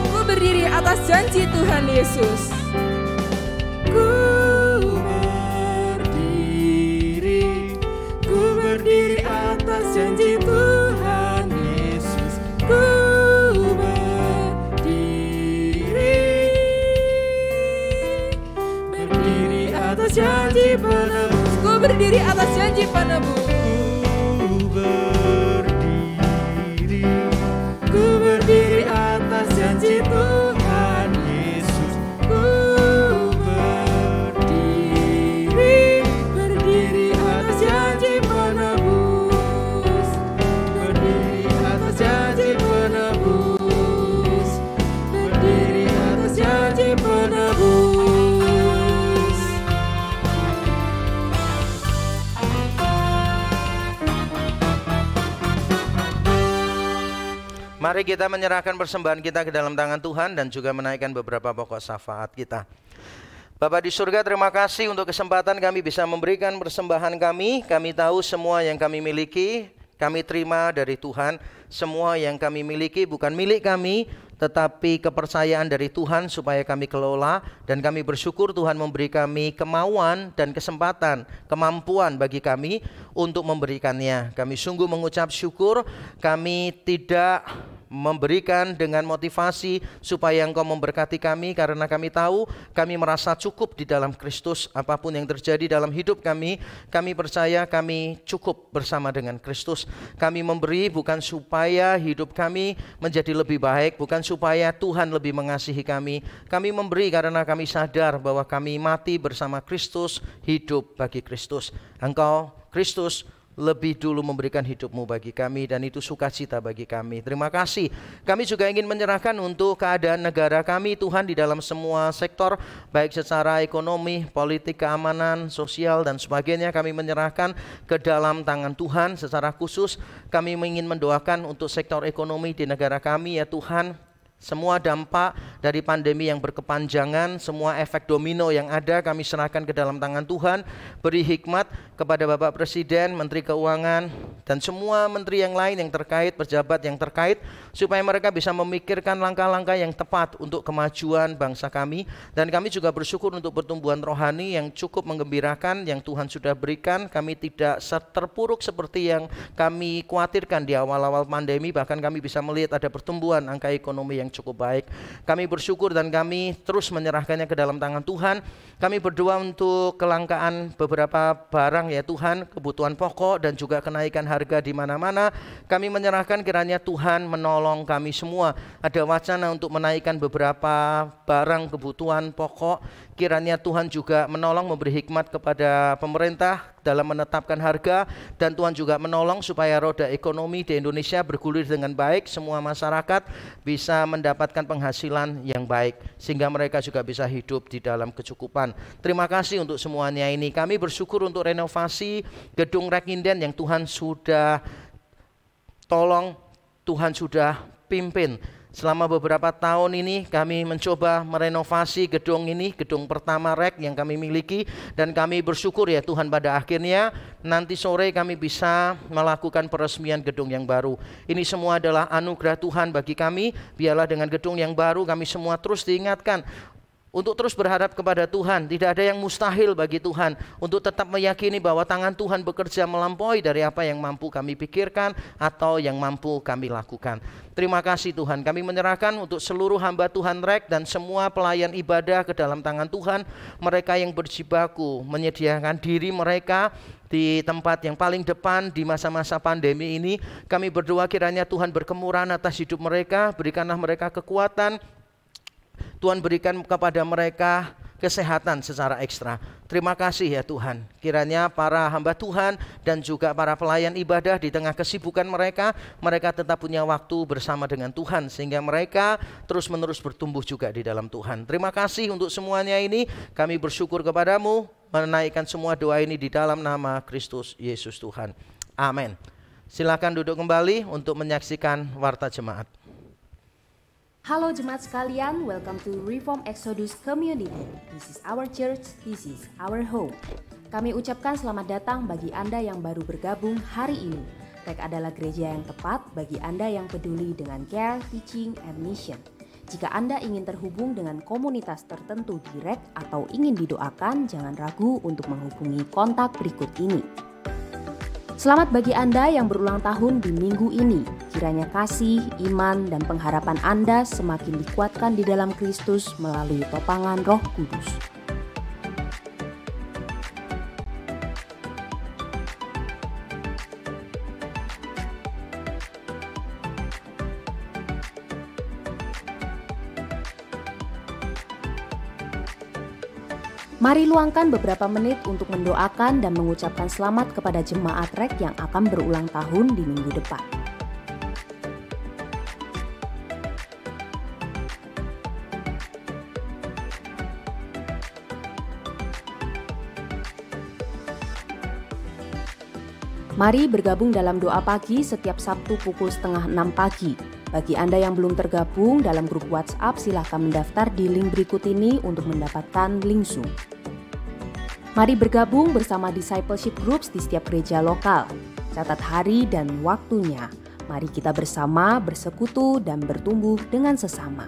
Speaker 2: Ku berdiri atas janji Tuhan Yesus.
Speaker 3: Ku berdiri atas janji Tuhan Yesus. Ku berdiri atas janji penebus.
Speaker 2: Ku berdiri atas janji penebus.
Speaker 3: Ku berdiri atas janji Tuhan Yesus. Ku berdiri atas janji penebus. Berdiri atas janji penebus. Berdiri atas janji penebus.
Speaker 1: Mari kita menyerahkan persembahan kita ke dalam tangan Tuhan dan juga menaikkan beberapa pokok syafaat kita. Bapa di surga, terima kasih untuk kesempatan kami bisa memberikan persembahan kami. Kami tahu semua yang kami miliki, kami terima dari Tuhan. Semua yang kami miliki bukan milik kami, tetapi kepercayaan dari Tuhan supaya kami kelola, dan kami bersyukur Tuhan memberi kami kemauan dan kesempatan, kemampuan bagi kami untuk memberikannya. Kami sungguh mengucap syukur, kami tidak memberikan dengan motivasi supaya Engkau memberkati kami, karena kami tahu kami merasa cukup di dalam Kristus. Apapun yang terjadi dalam hidup kami percaya kami cukup bersama dengan Kristus. Kami memberi bukan supaya hidup kami menjadi lebih baik, bukan supaya Tuhan lebih mengasihi kami. Kami memberi karena kami sadar bahwa kami mati bersama Kristus, hidup bagi Kristus. Engkau, Kristus, lebih dulu memberikan hidupmu bagi kami, dan itu sukacita bagi kami. Terima kasih. Kami juga ingin menyerahkan untuk keadaan negara kami Tuhan di dalam semua sektor, baik secara ekonomi, politik, keamanan, sosial dan sebagainya. Kami menyerahkan ke dalam tangan Tuhan. Secara khusus kami ingin mendoakan untuk sektor ekonomi di negara kami, ya Tuhan. Semua dampak dari pandemi yang berkepanjangan, semua efek domino yang ada kami serahkan ke dalam tangan Tuhan. Beri hikmat kepada Bapak Presiden, Menteri Keuangan, dan semua menteri yang lain yang terkait, pejabat yang terkait, supaya mereka bisa memikirkan langkah-langkah yang tepat untuk kemajuan bangsa kami. Dan kami juga bersyukur untuk pertumbuhan rohani yang cukup menggembirakan yang Tuhan sudah berikan. Kami tidak terpuruk seperti yang kami khawatirkan di awal-awal pandemi, bahkan kami bisa melihat ada pertumbuhan angka ekonomi yang cukup baik. Kami bersyukur dan kami terus menyerahkannya ke dalam tangan Tuhan. Kami berdoa untuk kelangkaan beberapa barang, ya Tuhan, kebutuhan pokok dan juga kenaikan harga di mana-mana. Kami menyerahkan kiranya Tuhan menolong kami semua. Ada wacana untuk menaikkan beberapa barang kebutuhan pokok. Kiranya Tuhan juga menolong, memberi hikmat kepada pemerintah dalam menetapkan harga, dan Tuhan juga menolong supaya roda ekonomi di Indonesia bergulir dengan baik. Semua masyarakat bisa mendapatkan penghasilan yang baik, sehingga mereka juga bisa hidup di dalam kecukupan. Terima kasih untuk semuanya ini. Kami bersyukur untuk renovasi gedung Rekinden yang Tuhan sudah tolong, Tuhan sudah pimpin. Selama beberapa tahun ini kami mencoba merenovasi gedung ini, gedung pertama REK yang kami miliki, dan kami bersyukur ya Tuhan pada akhirnya nanti sore kami bisa melakukan peresmian gedung yang baru. Ini semua adalah anugerah Tuhan bagi kami. Biarlah dengan gedung yang baru kami semua terus diingatkan untuk terus berharap kepada Tuhan. Tidak ada yang mustahil bagi Tuhan, untuk tetap meyakini bahwa tangan Tuhan bekerja melampaui dari apa yang mampu kami pikirkan atau yang mampu kami lakukan. Terima kasih Tuhan. Kami menyerahkan untuk seluruh hamba Tuhan REK dan semua pelayan ibadah ke dalam tangan Tuhan. Mereka yang berjibaku menyediakan diri mereka di tempat yang paling depan di masa-masa pandemi ini. Kami berdoa kiranya Tuhan berkemurahan atas hidup mereka. Berikanlah mereka kekuatan. Tuhan berikan kepada mereka kesehatan secara ekstra. Terima kasih ya Tuhan. Kiranya para hamba Tuhan dan juga para pelayan ibadah di tengah kesibukan mereka tetap punya waktu bersama dengan Tuhan, sehingga mereka terus-menerus bertumbuh juga di dalam Tuhan. Terima kasih untuk semuanya ini. Kami bersyukur kepadamu, menaikkan semua doa ini di dalam nama Kristus Yesus Tuhan. Amin. Silakan duduk kembali untuk menyaksikan Warta Jemaat.
Speaker 4: Halo jemaat sekalian, welcome to Reform Exodus Community. This is our church, this is our home. Kami ucapkan selamat datang bagi Anda yang baru bergabung hari ini. REK adalah gereja yang tepat bagi Anda yang peduli dengan care, teaching, and mission. Jika Anda ingin terhubung dengan komunitas tertentu di REK atau ingin didoakan, jangan ragu untuk menghubungi kontak berikut ini. Selamat bagi Anda yang berulang tahun di minggu ini. Kiranya kasih, iman, dan pengharapan Anda semakin dikuatkan di dalam Kristus melalui topangan Roh Kudus. Mari luangkan beberapa menit untuk mendoakan dan mengucapkan selamat kepada jemaat REK yang akan berulang tahun di minggu depan. Mari bergabung dalam doa pagi setiap Sabtu pukul 5:30 pagi. Bagi Anda yang belum tergabung dalam grup WhatsApp, silahkan mendaftar di link berikut ini untuk mendapatkan link Zoom. Mari bergabung bersama discipleship groups di setiap gereja lokal. Catat hari dan waktunya. Mari kita bersama bersekutu dan bertumbuh dengan sesama.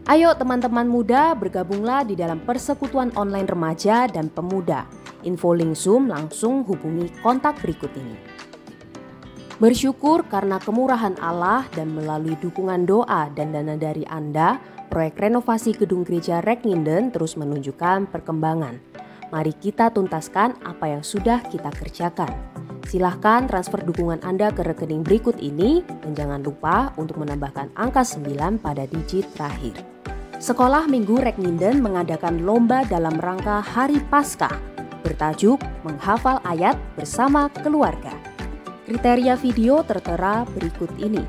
Speaker 4: Ayo teman-teman muda, bergabunglah di dalam persekutuan online remaja dan pemuda. Info link Zoom langsung hubungi kontak berikut ini. Bersyukur karena kemurahan Allah dan melalui dukungan doa dan dana dari Anda, proyek renovasi gedung gereja Rekninden terus menunjukkan perkembangan. Mari kita tuntaskan apa yang sudah kita kerjakan. Silahkan transfer dukungan Anda ke rekening berikut ini dan jangan lupa untuk menambahkan angka 9 pada digit terakhir. Sekolah Minggu Rekninden mengadakan lomba dalam rangka Hari Paskah bertajuk Menghafal Ayat Bersama Keluarga. Kriteria video tertera berikut ini.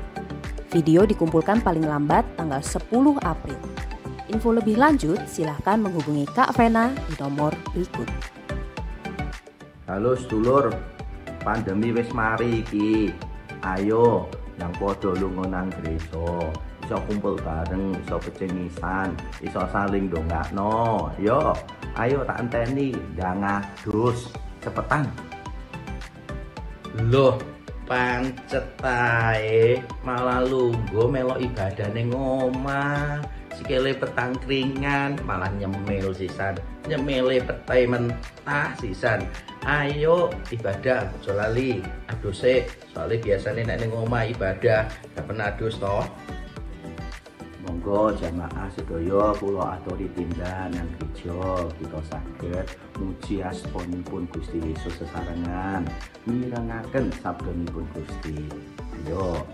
Speaker 4: Video dikumpulkan paling lambat tanggal 10 April. Info lebih lanjut silahkan menghubungi Kak Vena di nomor berikut.
Speaker 5: Halo sedulur, pandemi wis mari iki. Ayo nang padha lunga nang gereja. Iso kumpul bareng, iso pecengisan, iso saling ndongakno. Yo, ayo tak enteni ndang adus cepetan. Loh, pancet ae malah lungguh melok ibadah ning omah. Sikile petang keringan malah nyemil sisan. Nyemile petai mentah sisan. Ayo ibadah aja lali. Aduse soalnya biasanya nek ning omah ibadah gak pernah adus toh. Monggo jamaah sedaya kula aturi tindakan gereja kita saged muji asmanipun Gusti Yesus sesarengan mirengaken sabdanipun Gusti. Ayo.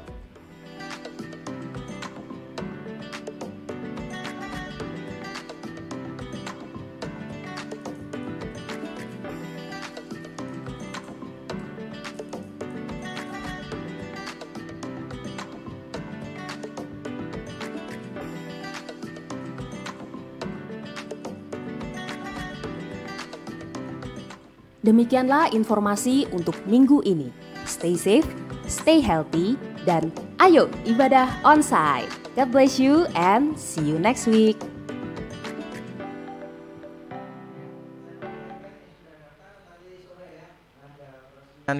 Speaker 4: Demikianlah informasi untuk minggu ini. Stay safe, stay healthy, dan ayo ibadah onsite. God bless you and see you next week.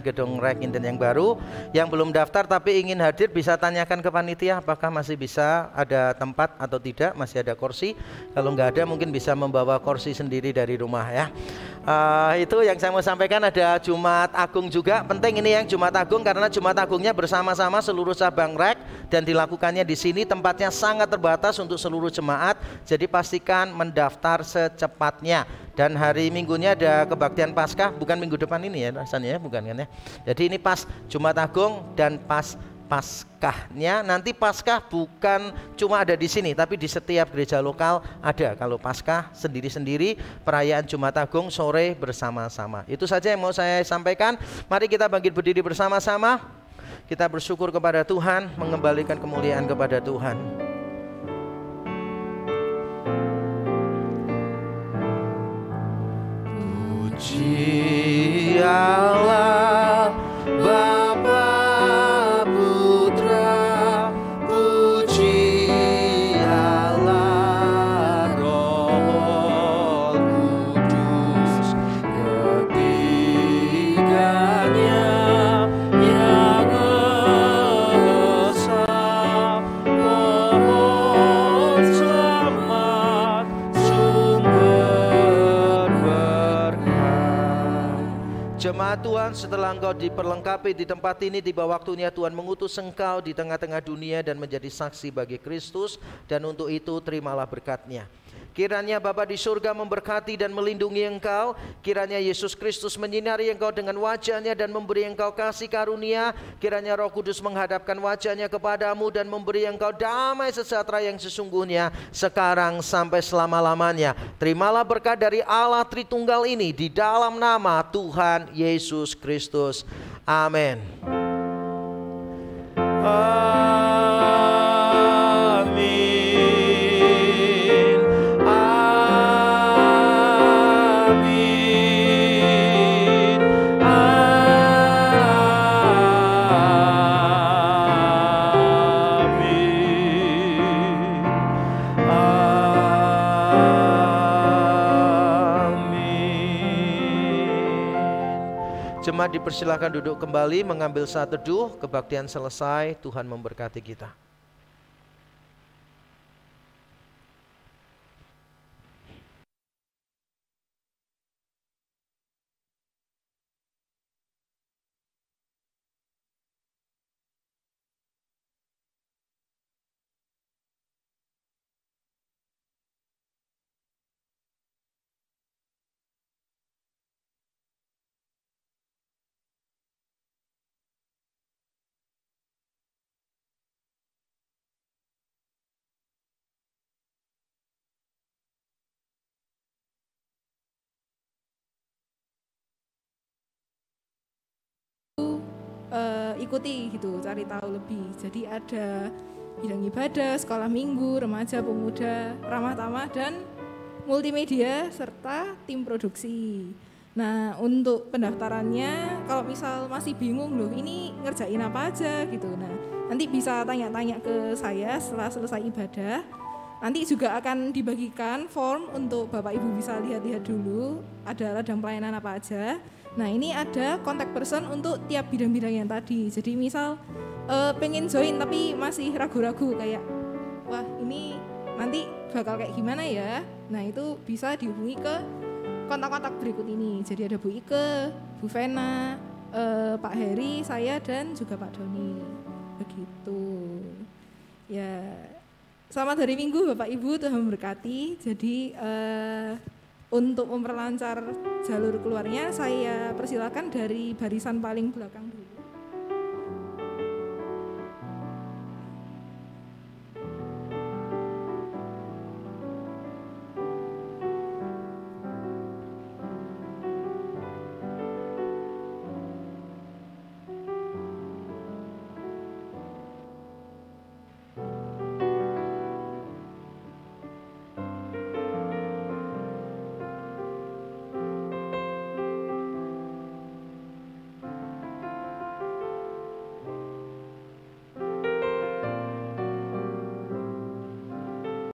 Speaker 1: Gedung Rekninden yang baru, yang belum daftar tapi ingin hadir bisa tanyakan ke panitia apakah masih bisa ada tempat atau tidak, masih ada kursi. Kalau nggak ada mungkin bisa membawa kursi sendiri dari rumah ya. Itu yang saya mau sampaikan. Ada Jumat Agung juga, penting ini yang Jumat Agung karena Jumat Agungnya bersama-sama seluruh cabang Rek dan dilakukannya di sini. Tempatnya sangat terbatas untuk seluruh jemaat, jadi pastikan mendaftar secepatnya. Dan hari Minggunya ada kebaktian Paskah, bukan minggu depan ini ya rasanya ya, bukan kan ya. Jadi ini pas Jumat Agung dan pas Paskahnya. Nanti Paskah bukan cuma ada di sini, tapi di setiap gereja lokal ada. Kalau Paskah sendiri-sendiri, perayaan Jumat Agung sore bersama-sama. Itu saja yang mau saya sampaikan. Mari kita bangkit berdiri bersama-sama. Kita bersyukur kepada Tuhan, mengembalikan kemuliaan kepada Tuhan. Puji Allah Bapa Putra, puji Allah Roh Kudus, ketiganya yang esa, pohon selamat, sumber berkah. Jemaat Tuhan, setelah engkau diperlengkapi di tempat ini, tiba waktunya Tuhan mengutus engkau di tengah-tengah dunia dan menjadi saksi bagi Kristus, dan untuk itu terimalah berkat-Nya. Kiranya Bapa di surga memberkati dan melindungi engkau. Kiranya Yesus Kristus menyinari engkau dengan wajah-Nya dan memberi engkau kasih karunia. Kiranya Roh Kudus menghadapkan wajah-Nya kepadamu dan memberi engkau damai sejahtera yang sesungguhnya sekarang sampai selama-lamanya. Terimalah berkat dari Allah Tritunggal ini di dalam nama Tuhan Yesus Kristus. Amin. Jemaat dipersilakan duduk kembali mengambil saat teduh. Kebaktian selesai, Tuhan memberkati kita.
Speaker 2: Ikuti gitu, cari tahu lebih. Jadi ada bidang ibadah, sekolah minggu, remaja, pemuda, ramah tamah, dan multimedia, serta tim produksi. Nah, untuk pendaftarannya, kalau misal masih bingung loh, ini ngerjain apa aja gitu. Nah, nanti bisa tanya-tanya ke saya setelah selesai ibadah. Nanti juga akan dibagikan form untuk Bapak Ibu bisa lihat-lihat dulu, ada ladang pelayanan apa aja. Nah, ini ada contact person untuk tiap bidang-bidang yang tadi. Jadi misal pengen join tapi masih ragu-ragu kayak, wah ini nanti bakal kayak gimana ya. Nah, itu bisa dihubungi ke kontak-kontak berikut ini. Jadi ada Bu Ike, Bu Vena, Pak Heri, saya, dan juga Pak Doni. Begitu. Ya, selamat hari Minggu Bapak Ibu, Tuhan memberkati. Jadi untuk memperlancar jalur keluarnya, saya persilakan dari barisan paling belakang.